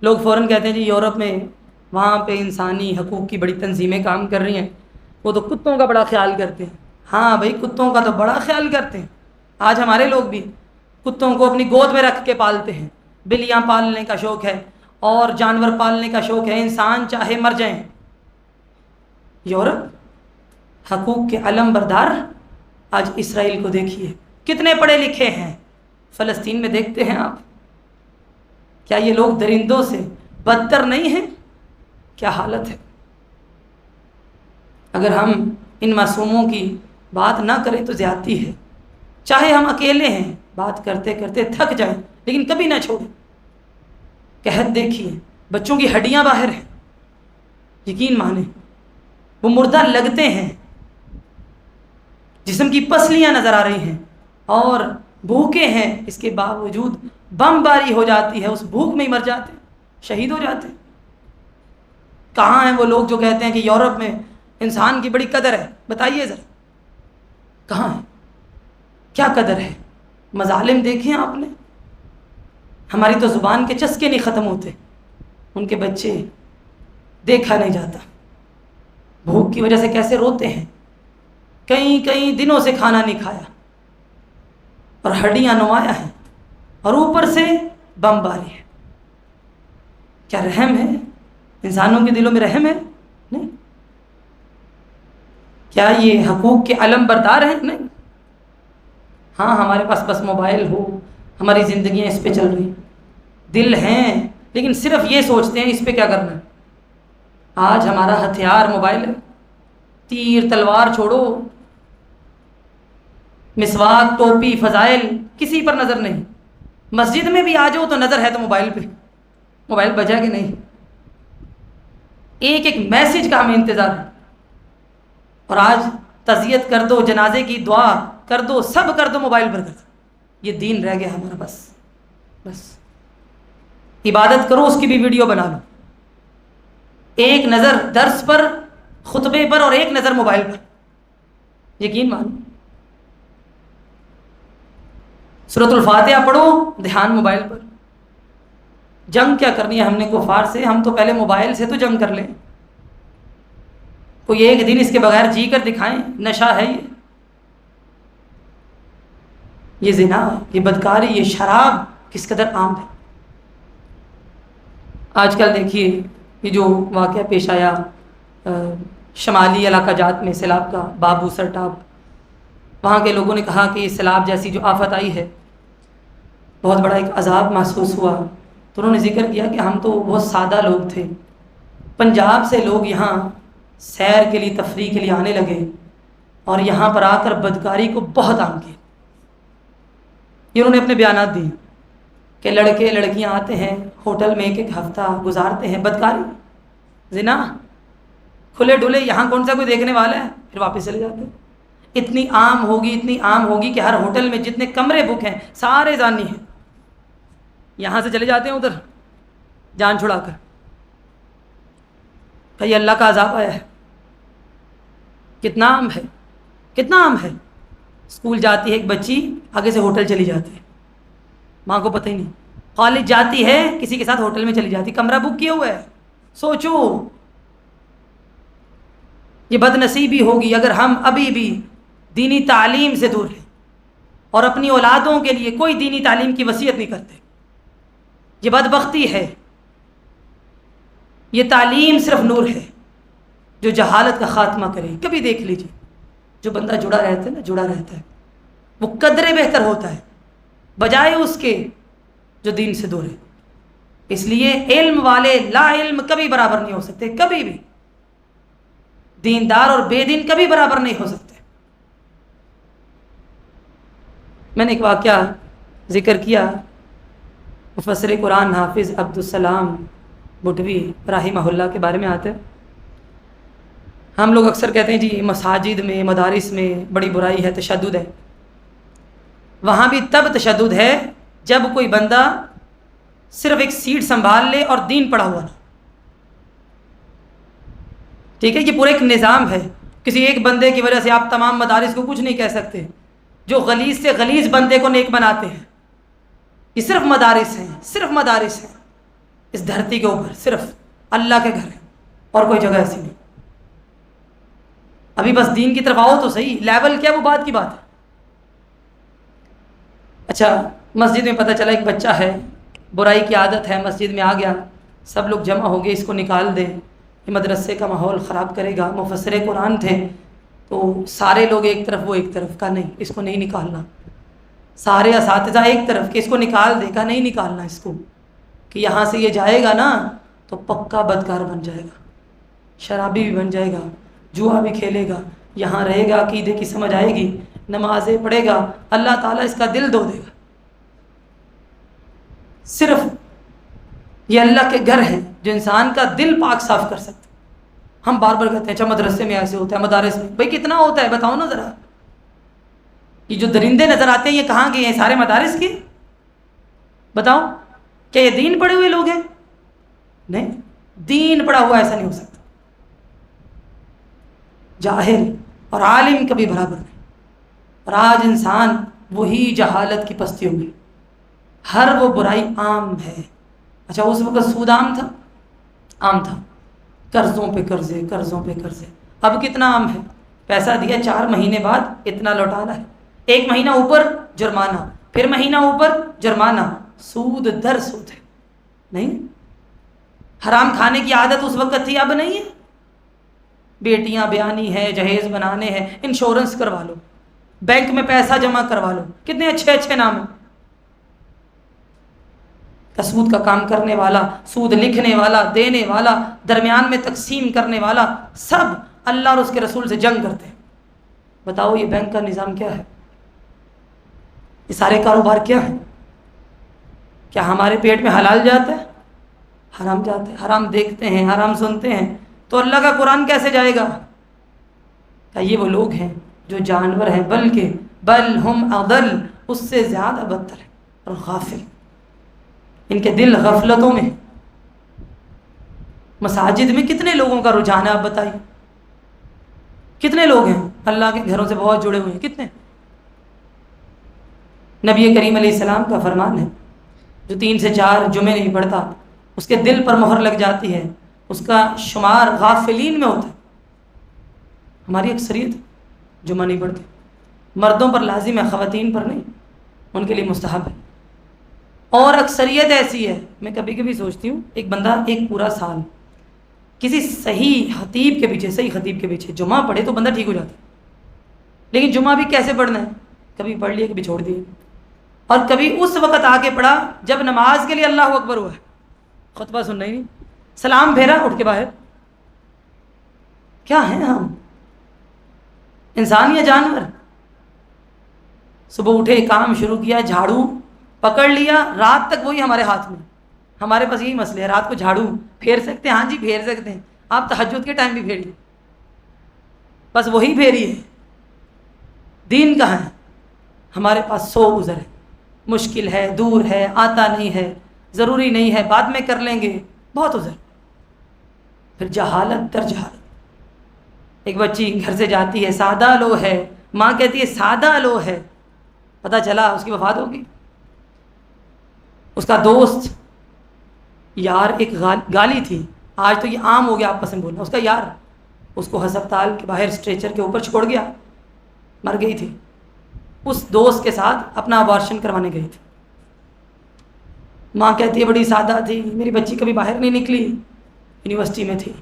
لوگ فوراً کہتے ہیں جی یورپ میں وہاں پہ انسانی حقوق کی بڑی تنظیمیں کام کر رہی ہیں، وہ تو کتوں کا بڑا خیال کرتے ہیں. ہاں بھائی، کتوں کا تو بڑا خیال کرتے ہیں. آج ہمارے لوگ بھی کتوں کو اپنی گود میں رکھ کے پالتے ہیں. بلیاں پالنے کا شوق ہے اور جانور پالنے کا شوق ہے، انسان چاہے مر جائیں. یورپ حقوق کے علم بردار. آج اسرائیل کو دیکھیے، کتنے پڑھے لکھے ہیں. فلسطین میں دیکھتے ہیں آپ، کیا یہ لوگ درندوں سے بدتر نہیں ہیں؟ کیا حالت ہے؟ اگر ہم ان معصوموں کی بات نہ کریں تو زیادتی ہے. چاہے ہم اکیلے ہیں، بات کرتے کرتے تھک جائیں لیکن کبھی نہ چھوڑیں. قحط دیکھیے، بچوں کی ہڈیاں باہر ہیں، یقین مانیں وہ مردہ لگتے ہیں، جسم کی پسلیاں نظر آ رہی ہیں اور بھوکے ہیں، اس کے باوجود بم باری ہو جاتی ہے، اس بھوک میں ہی مر جاتے ہیں، شہید ہو جاتے ہیں. کہاں ہیں وہ لوگ جو کہتے ہیں کہ یورپ میں انسان کی بڑی قدر ہے؟ بتائیے ذرا کہاں ہے؟ کیا قدر ہے؟ مظالم دیکھیں آپ نے. ہماری تو زبان کے چسکے نہیں ختم ہوتے، ان کے بچے دیکھا نہیں جاتا، بھوک کی وجہ سے کیسے روتے ہیں، کئی دنوں سے کھانا نہیں کھایا اور ہڈیاں نمایاں ہیں اور اوپر سے بم باری ہے. کیا رحم ہے؟ انسانوں کے دلوں میں رحم ہے؟ نہیں. کیا یہ حقوق کے علم بردار ہیں؟ نہیں. ہاں ہمارے پاس بس موبائل ہو، ہماری زندگیاں اس پہ چل رہی، دل ہیں لیکن صرف یہ سوچتے ہیں اس پہ کیا کرنا ہے. آج ہمارا ہتھیار موبائل ہے. تیر تلوار چھوڑو، مسواک، ٹوپی، فضائل کسی پر نظر نہیں. مسجد میں بھی آ جاؤ تو نظر ہے تو موبائل پہ، موبائل بجا کہ نہیں. ایک میسج کا ہمیں انتظار ہے. اور آج تعزیت کر دو، جنازے کی دعا کر دو، سب کر دو موبائل پر کر دو. یہ دین رہ گیا ہمارا. بس عبادت کرو اس کی بھی ویڈیو بنا لو. ایک نظر درس پر، خطبے پر، اور ایک نظر موبائل پر. یقین مانو سورۃ الفاتحہ پڑھو، دھیان موبائل پر. جنگ کیا کرنی ہے ہم نے کفار سے؟ ہم تو پہلے موبائل سے تو جنگ کر لیں. کوئی ایک دن اس کے بغیر جی کر دکھائیں. نشہ ہے یہ زنا، یہ بدکاری، یہ شراب کس قدر عام ہے. آج کل دیکھیے یہ جو واقعہ پیش آیا شمالی علاقہ جات میں سیلاب کا، بابو سرٹاپ، وہاں کے لوگوں نے کہا کہ سیلاب جیسی جو آفت آئی ہے بہت بڑا ایک عذاب محسوس ہوا. تو انہوں نے ذکر کیا کہ ہم تو بہت سادہ لوگ تھے، پنجاب سے لوگ یہاں سیر کے لیے، تفریح کے لیے آنے لگے اور یہاں پر آ کر بدکاری کو بہت عام کیا. یہ انہوں نے اپنے بیانات دیے کہ لڑکے لڑکیاں آتے ہیں ہوٹل میں ایک ہفتہ گزارتے ہیں، بدکاری، زنا، کھلے ڈھلے، یہاں کون سا کوئی دیکھنے والا ہے، پھر واپس چلے جاتے ہیں. اتنی عام ہوگی کہ ہر ہوٹل میں جتنے کمرے بک ہیں سارے زانی ہیں. یہاں سے چلے جاتے ہیں ادھر جان چھڑا کر. بھائی اللہ کا عذاب آیا ہے. کتنا عام ہے، کتنا عام ہے. اسکول جاتی ہے ایک بچی، آگے سے ہوٹل چلی جاتی ہے، ماں کو پتہ ہی نہیں. کالج جاتی ہے، کسی کے ساتھ ہوٹل میں چلی جاتی، کمرہ بک کیا ہوا ہے. سوچو یہ بد نصیبی ہوگی اگر ہم ابھی بھی دینی تعلیم سے دور ہیں اور اپنی اولادوں کے لیے کوئی دینی تعلیم کی وصیت نہیں کرتے. یہ بدبختی ہے. یہ تعلیم صرف نور ہے جو جہالت کا خاتمہ کرے. کبھی دیکھ لیجیے جو بندہ جڑا رہتا ہے وہ قدرے بہتر ہوتا ہے بجائے اس کے جو دین سے دور ہے. اس لیے علم والے لا علم کبھی برابر نہیں ہو سکتے، کبھی بھی. دیندار اور بے دین کبھی برابر نہیں ہو سکتے. میں نے ایک واقعہ ذکر کیا، مفسر قرآن حافظ عبدالسلام بٹوی رحمہ اللہ کے بارے میں آتا ہے. ہم لوگ اکثر کہتے ہیں جی مساجد میں، مدارس میں بڑی برائی ہے، تشدد ہے. وہاں بھی تب تشدد ہے جب کوئی بندہ صرف ایک سیٹ سنبھال لے اور دین پڑھا ہوا نہ. ٹھیک ہے، یہ پورا ایک نظام ہے. کسی ایک بندے کی وجہ سے آپ تمام مدارس کو کچھ نہیں کہہ سکتے. جو غلیظ سے غلیظ بندے کو نیک بناتے ہیں یہ صرف مدارس ہیں، صرف مدارس ہیں اس دھرتی کے اوپر، صرف اللہ کے گھر ہیں اور کوئی جگہ ایسی نہیں. ابھی بس دین کی طرف آؤ تو صحیح. لیول کیا وہ بات کی بات ہے. اچھا مسجد میں پتہ چلا ایک بچہ ہے، برائی کی عادت ہے، مسجد میں آ گیا، سب لوگ جمع ہو گئے، اس کو نکال دیں، یہ مدرسے کا ماحول خراب کرے گا. مفسر قرآن تھے تو سارے لوگ ایک طرف، وہ ایک طرف، کا نہیں اس کو نہیں نکالنا. سارے اساتذہ ایک طرف کہ اس کو نکال دے، کا نہیں نکالنا اس کو. کہ یہاں سے یہ جائے گا نا تو پکا بدکار بن جائے گا، شرابی بھی بن جائے گا، جوا بھی کھیلے گا، یہاں رہے گا، عقیدے کی سمجھ آئے گی، نمازیں پڑھے گا، اللہ تعالیٰ اس کا دل دھو دے گا۔ صرف یہ اللہ کے گھر ہے جو انسان کا دل پاک صاف کر سکتے۔ ہم بار بار کہتے ہیں اچھا مدرسے میں ایسے ہوتا ہے، مدارس میں، بھائی کتنا ہوتا ہے بتاؤ نا ذرا۔ یہ جو درندے نظر آتے ہیں یہ کہاں کے ہیں؟ سارے مدارس کے؟ بتاؤ، کیا یہ دین پڑھے ہوئے لوگ ہیں؟ نہیں، دین پڑھا ہوا ایسا نہیں ہو سکتا۔ جاہل اور عالم کبھی برابر نہیں۔ اور آج انسان وہی جہالت کی پستیوں میں، ہر وہ برائی عام ہے۔ اچھا اس وقت سود عام تھا؟ عام تھا، قرضوں پہ قرضے، قرضوں پہ قرضے۔ اب کتنا عام ہے؟ پیسہ دیا 4 مہینے بعد اتنا لوٹانا ہے، 1 مہینہ اوپر جرمانہ، پھر مہینہ اوپر جرمانہ، سود در سود ہے۔ نہیں، حرام کھانے کی عادت اس وقت تھی، اب نہیں ہے۔ بیٹیاں بیانی ہے، جہیز بنانے ہیں، انشورنس کروا لو، بینک میں پیسہ جمع کروا لو، کتنے اچھے اچھے نام ہیں۔ سود کا کام کرنے والا، سود لکھنے والا، دینے والا، درمیان میں تقسیم کرنے والا، سب اللہ اور اس کے رسول سے جنگ کرتے ہیں۔ بتاؤ یہ بینک کا نظام کیا ہے؟ یہ سارے کاروبار کیا ہیں؟ کیا ہمارے پیٹ میں حلال جاتا ہے؟ حرام جاتا ہے۔ حرام دیکھتے ہیں، حرام سنتے ہیں، تو اللہ کا قرآن کیسے جائے گا؟ کیا یہ وہ لوگ ہیں جو جانور ہیں؟ بلکہ بل ہم اضل، اس سے زیادہ بدتر ہے اور غافل، ان کے دل غفلتوں میں۔ مساجد میں کتنے لوگوں کا رجحان ہے آپ بتائیے؟ کتنے لوگ ہیں اللہ کے گھروں سے بہت جڑے ہوئے ہیں؟ کتنے؟ نبی کریم علیہ السلام کا فرمان ہے جو 3 سے 4 جمعے نہیں پڑھتا اس کے دل پر مہر لگ جاتی ہے، اس کا شمار غافلین میں ہوتا ہے۔ ہماری اکثریت جمعہ نہیں پڑھتے، مردوں پر لازم ہے، خواتین پر نہیں، ان کے لیے مستحب ہے۔ اور اکثریت ایسی ہے، میں کبھی کبھی سوچتی ہوں ایک بندہ ایک پورا سال کسی صحیح خطیب کے پیچھے، صحیح خطیب کے پیچھے جمعہ پڑھے تو بندہ ٹھیک ہو جاتا ہے، لیکن جمعہ بھی کیسے پڑھنا ہے؟ کبھی پڑھ لیا، کبھی چھوڑ دیا، اور کبھی اس وقت آ کے پڑھا جب نماز کے لیے اللہ اکبر ہوا ہے، خطبہ سننا ہی نہیں، سلام پھیرا، اٹھ کے باہر۔ کیا ہیں ہم؟ انسان یا جانور؟ صبح اٹھے، کام شروع کیا، جھاڑو پکڑ لیا، رات تک وہی ہمارے ہاتھ میں۔ ہمارے پاس یہی مسئلہ ہے، رات کو جھاڑو پھیر سکتے ہیں؟ ہاں جی پھیر سکتے ہیں، آپ تہجد کے ٹائم بھی پھیریے، بس وہی پھیریے۔ دین کہاں ہے؟ ہمارے پاس 100 عذر ہے، مشکل ہے، دور ہے، آتا نہیں ہے، ضروری نہیں ہے، بعد میں کر لیں گے، بہت عذر۔ پھر جہالت در جہالت۔ ایک بچی گھر سے جاتی ہے، سادہ لو ہے، ماں کہتی ہے سادہ لو ہے، پتہ چلا اس کی وفات ہوگی۔ اس کا دوست یار، ایک گالی تھی، آج تو یہ عام ہو گیا آپس میں بولنا، اس کا یار اس کو ہسپتال کے باہر اسٹریچر کے اوپر چھوڑ گیا، مر گئی تھی، اس دوست کے ساتھ اپنا ابارشن کروانے گئی تھی۔ ماں کہتی ہے بڑی سادہ تھی، میری بچی کبھی باہر نہیں نکلی، یونیورسٹی میں تھی،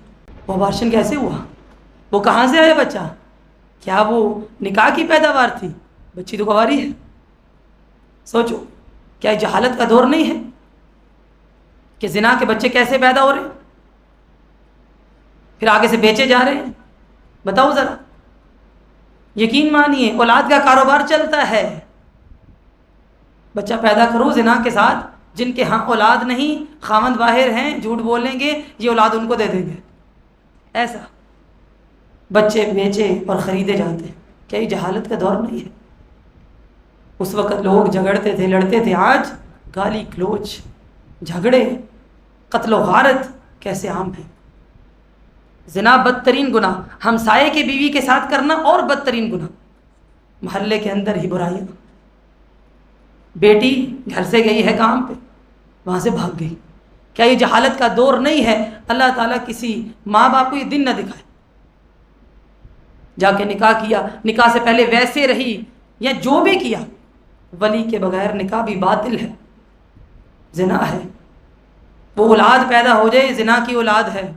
وہ ابارشن کیسے ہوا؟ وہ کہاں سے آیا بچہ؟ کیا وہ نکاح کی پیداوار تھی؟ بچی تو گواری ہے۔ سوچو، کیا یہ جہالت کا دور نہیں ہے کہ زنا کے بچے کیسے پیدا ہو رہے ہیں، پھر آگے سے بیچے جا رہے ہیں؟ بتاؤ ذرا، یقین مانیے اولاد کا کاروبار چلتا ہے۔ بچہ پیدا کرو زنا کے ساتھ، جن کے ہاں اولاد نہیں، خاوند باہر ہیں، جھوٹ بولیں گے، یہ اولاد ان کو دے دیں گے، ایسا بچے بیچے اور خریدے جاتے ہیں۔ کیا یہ جہالت کا دور نہیں ہے؟ اس وقت لوگ جھگڑتے تھے، لڑتے تھے، آج گالی گلوچ، جھگڑے، قتل و غارت کیسے عام ہیں۔ زنا بدترین گناہ، ہمسائے کی بیوی کے ساتھ کرنا اور بدترین گناہ، محلے کے اندر ہی برائیاں۔ بیٹی گھر سے گئی ہے کام پہ، وہاں سے بھاگ گئی، کیا یہ جہالت کا دور نہیں ہے؟ اللہ تعالیٰ کسی ماں باپ کو یہ دن نہ دکھائے، جا کے نکاح کیا، نکاح سے پہلے ویسے رہی، یا جو بھی کیا، ولی کے بغیر نکاح بھی باطل ہے، زنا ہے۔ وہ اولاد پیدا ہو جائے، زنا کی اولاد ہے،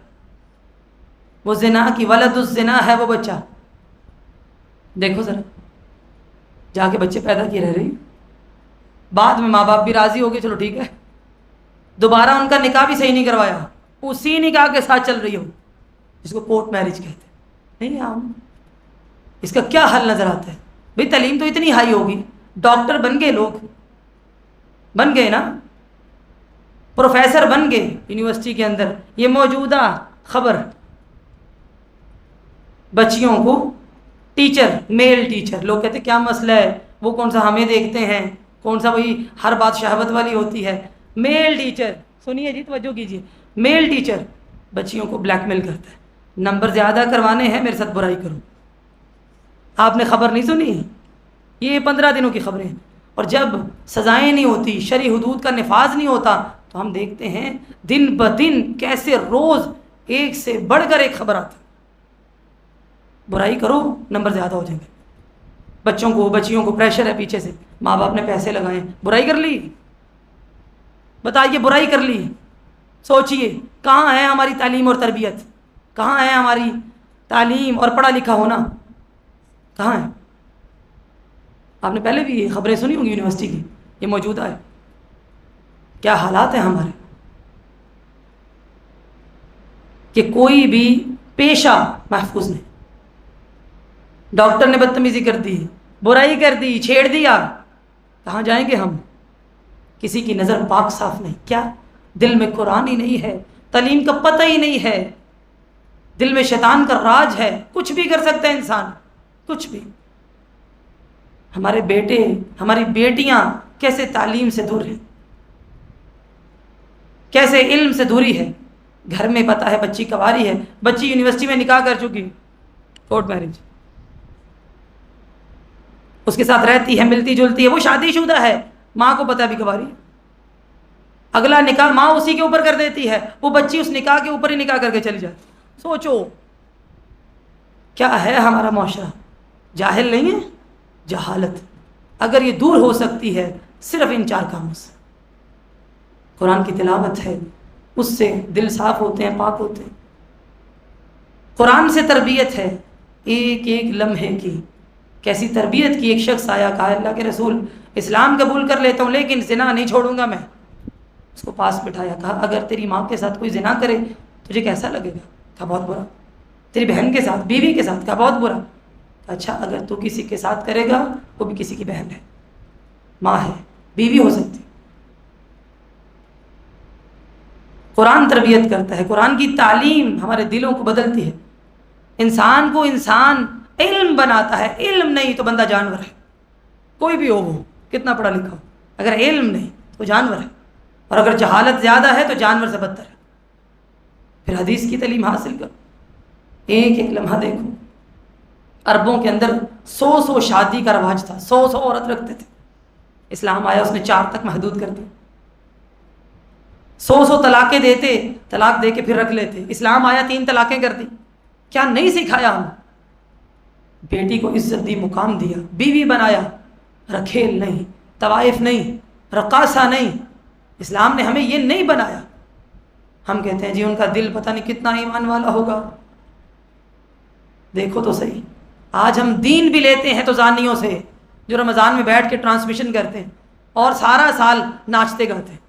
وہ زنا کی ولد الزنا ہے، وہ بچہ۔ دیکھو ذرا، جا کے بچے پیدا کیے رہ رہی، بعد میں ماں باپ بھی راضی ہو گئے، چلو ٹھیک ہے، دوبارہ ان کا نکاح بھی صحیح نہیں کروایا، اسی نکاح کے ساتھ چل رہی ہو، جس کو کورٹ میرج کہتے ہیں، نہیں عام۔ اس کا کیا حل نظر آتا ہے؟ بھئی تعلیم تو اتنی ہائی ہوگی، ڈاکٹر بن گئے، لوگ بن گئے نا، پروفیسر بن گئے یونیورسٹی کے اندر، یہ موجودہ خبر بچیوں کو ٹیچر، میل ٹیچر، لوگ کہتے ہیں کیا مسئلہ ہے، وہ کون سا ہمیں دیکھتے ہیں، کون سا وہی ہر بات شہوت والی ہوتی ہے، میل ٹیچر، سنیے جی توجہ کیجیے، میل ٹیچر بچیوں کو بلیک میل کرتا ہے، نمبر زیادہ کروانے ہیں میرے ساتھ برائی کرو۔ آپ نے خبر نہیں سنی؟ یہ 15 دنوں کی خبریں ہیں، اور جب سزائیں نہیں ہوتی، شرعی حدود کا نفاذ نہیں ہوتا، تو ہم دیکھتے ہیں دن بدن کیسے روز ایک سے بڑھ کر ایک خبر آتی۔ برائی کرو نمبر زیادہ ہو جائیں گے، بچیوں کو پریشر ہے پیچھے سے، ماں باپ نے پیسے لگائے، برائی کر لی، بتائیے برائی کر لی، سوچئے کہاں ہے ہماری تعلیم اور تربیت، کہاں ہے ہماری تعلیم اور پڑھا لکھا ہونا، کہاں ہے؟ آپ نے پہلے بھی یہ خبریں سنی ہوں گی یونیورسٹی کی، یہ موجودہ ہے، کیا حالات ہیں ہمارے، کہ کوئی بھی پیشہ محفوظ نہیں۔ ڈاکٹر نے بدتمیزی کر دی، برائی کر دی، چھیڑ دیا، کہاں جائیں گے ہم؟ کسی کی نظر پاک صاف نہیں، کیا دل میں قرآن ہی نہیں ہے، تعلیم کا پتہ ہی نہیں ہے، دل میں شیطان کا راج ہے، کچھ بھی کر سکتا ہے انسان، کچھ بھی۔ ہمارے بیٹے، ہماری بیٹیاں کیسے تعلیم سے دور ہیں، کیسے علم سے دوری ہے، گھر میں پتہ ہے بچی کنواری ہے، بچی یونیورسٹی میں نکاح کر چکی، کورٹ میرج، اس کے ساتھ رہتی ہے، ملتی جلتی ہے، وہ شادی شدہ ہے، ماں کو پتہ ہے بھی کنواری، اگلا نکاح ماں اسی کے اوپر کر دیتی ہے، وہ بچی اس نکاح کے اوپر ہی نکاح کر کے چلی جاتی۔ سوچو کیا ہے ہمارا معاشرہ، جاہل نہیں ہے؟ جہالت اگر یہ دور ہو سکتی ہے صرف ان 4 کاموں سے، قرآن کی تلاوت ہے، اس سے دل صاف ہوتے ہیں، پاک ہوتے ہیں، قرآن سے تربیت ہے، ایک ایک لمحے کی کیسی تربیت کی، ایک شخص آیا، کہا اللہ کے رسول اسلام قبول کر لیتا ہوں لیکن زنا نہیں چھوڑوں گا میں، اس کو پاس بٹھایا، کہا اگر تیری ماں کے ساتھ کوئی زنا کرے تجھے کیسا لگے گا؟ کہا بہت برا۔ تیری بہن کے ساتھ، بیوی کے ساتھ؟ کہا بہت برا۔ اچھا اگر تو کسی کے ساتھ کرے گا، وہ بھی کسی کی بہن ہے، ماں ہے، بیوی ہو سکتی۔ قرآن تربیت کرتا ہے، قرآن کی تعلیم ہمارے دلوں کو بدلتی ہے، انسان کو انسان علم بناتا ہے، علم نہیں تو بندہ جانور ہے، کوئی بھی ہو وہ کتنا پڑھا لکھا ہو، اگر علم نہیں تو جانور ہے، اور اگر جہالت زیادہ ہے تو جانور سے بدتر ہے۔ پھر حدیث کی تعلیم حاصل کرو، ایک ایک لمحہ دیکھو۔ عربوں کے اندر 100 شادی کا رواج تھا، 100 عورت رکھتے تھے، اسلام آیا اس نے 4 تک محدود کر دی، 100 طلاقیں دیتے، طلاق دے کے پھر رکھ لیتے، اسلام آیا 3 طلاقیں کر دی۔ کیا نہیں سکھایا ہم؟ بیٹی کو عزت دی، مقام دیا، بیوی بنایا، رکھیل نہیں، طوائف نہیں، رقاصہ نہیں، اسلام نے ہمیں یہ نہیں بنایا۔ ہم کہتے ہیں جی ان کا دل پتہ نہیں کتنا ایمان والا ہوگا، دیکھو تو صحیح، آج ہم دین بھی لیتے ہیں تو زانیوں سے، جو رمضان میں بیٹھ کے ٹرانسمیشن کرتے ہیں اور سارا سال ناچتے گاتے ہیں،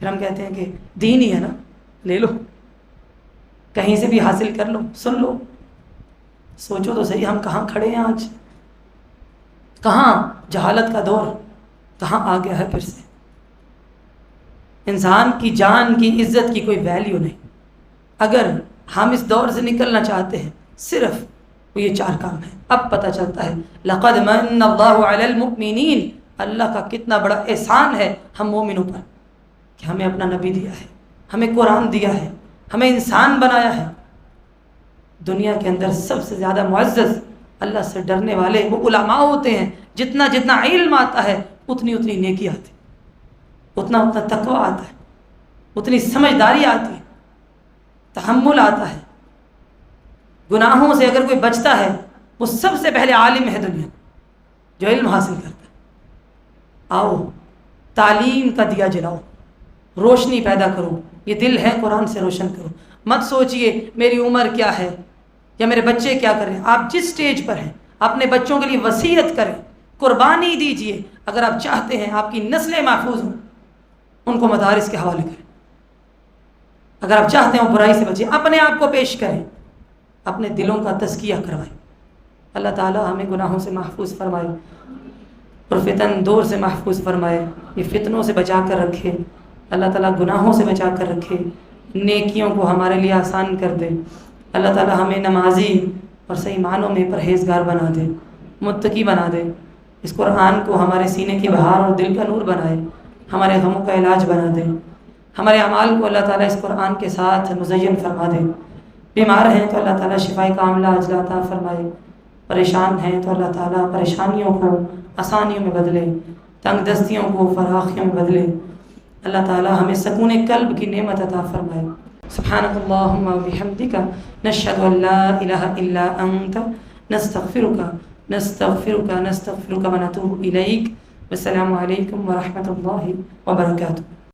پھر ہم کہتے ہیں کہ دین ہی ہے نا، لے لو، کہیں سے بھی حاصل کر لو، سن لو۔ سوچو تو صحیح ہم کہاں کھڑے ہیں آج، کہاں جہالت کا دور کہاں آ گیا ہے پھر سے۔ انسان کی جان کی عزت کی کوئی ویلیو نہیں۔ اگر ہم اس دور سے نکلنا چاہتے ہیں صرف وہ یہ 4 کام ہیں۔ اب پتہ چلتا ہے لقد من اللہ علی المؤمنین، اللہ کا کتنا بڑا احسان ہے ہم مومنوں پر، کہ ہمیں اپنا نبی دیا ہے، ہمیں قرآن دیا ہے، ہمیں انسان بنایا ہے۔ دنیا کے اندر سب سے زیادہ معزز اللہ سے ڈرنے والے وہ علماء ہوتے ہیں، جتنا جتنا علم آتا ہے اتنی اتنی نیکی آتی، اتنا اتنا تقویٰ آتا ہے، اتنی سمجھداری آتی ہے، تحمل آتا ہے۔ گناہوں سے اگر کوئی بچتا ہے وہ سب سے پہلے عالم ہے دنیا، جو علم حاصل کرتا ہے۔ آؤ تعلیم کا دیا جلاؤ، روشنی پیدا کرو، یہ دل ہے قرآن سے روشن کرو۔ مت سوچئے میری عمر کیا ہے یا میرے بچے کیا کریں، آپ جس سٹیج پر ہیں اپنے بچوں کے لیے وصیت کریں، قربانی دیجئے۔ اگر آپ چاہتے ہیں آپ کی نسلیں محفوظ ہوں، ان کو مدارس کے حوالے کریں، اگر آپ چاہتے ہیں برائی سے بچیں، اپنے آپ کو پیش کریں، اپنے دلوں کا تزکیہ کروائیں۔ اللہ تعالیٰ ہمیں گناہوں سے محفوظ فرمائے اور فتن دور سے محفوظ فرمائے، یہ فتنوں سے بچا کر رکھے، اللہ تعالیٰ گناہوں سے بچا کر رکھے، نیکیوں کو ہمارے لیے آسان کر دے۔ اللہ تعالیٰ ہمیں نمازی اور صحیح معنوں میں پرہیزگار بنا دے، متقی بنا دے، اس قرآن کو ہمارے سینے کی بہار اور دل کا نور بنائے، ہمارے غموں کا علاج بنا دے، ہمارے اعمال کو اللہ تعالیٰ اس قرآن کے ساتھ مزین فرما دے۔ بیمار ہیں تو اللہ تعالیٰ شفائے کاملہ عاجلہ عطا فرمائے، پریشان ہیں تو اللہ تعالیٰ پریشانیوں کو آسانیوں میں بدلے، تنگ دستیوں کو فراخیوں میں بدلے۔ اللہ تعالیٰ ہمیں سکون قلب کی نعمت عطا فرمائے۔ سبحانک اللہم و بحمدک، نشہد ان لا الہ الا انت، نستغفرک ونتوب الیک۔ والسلام علیکم ورحمۃ اللہ وبرکاتہ۔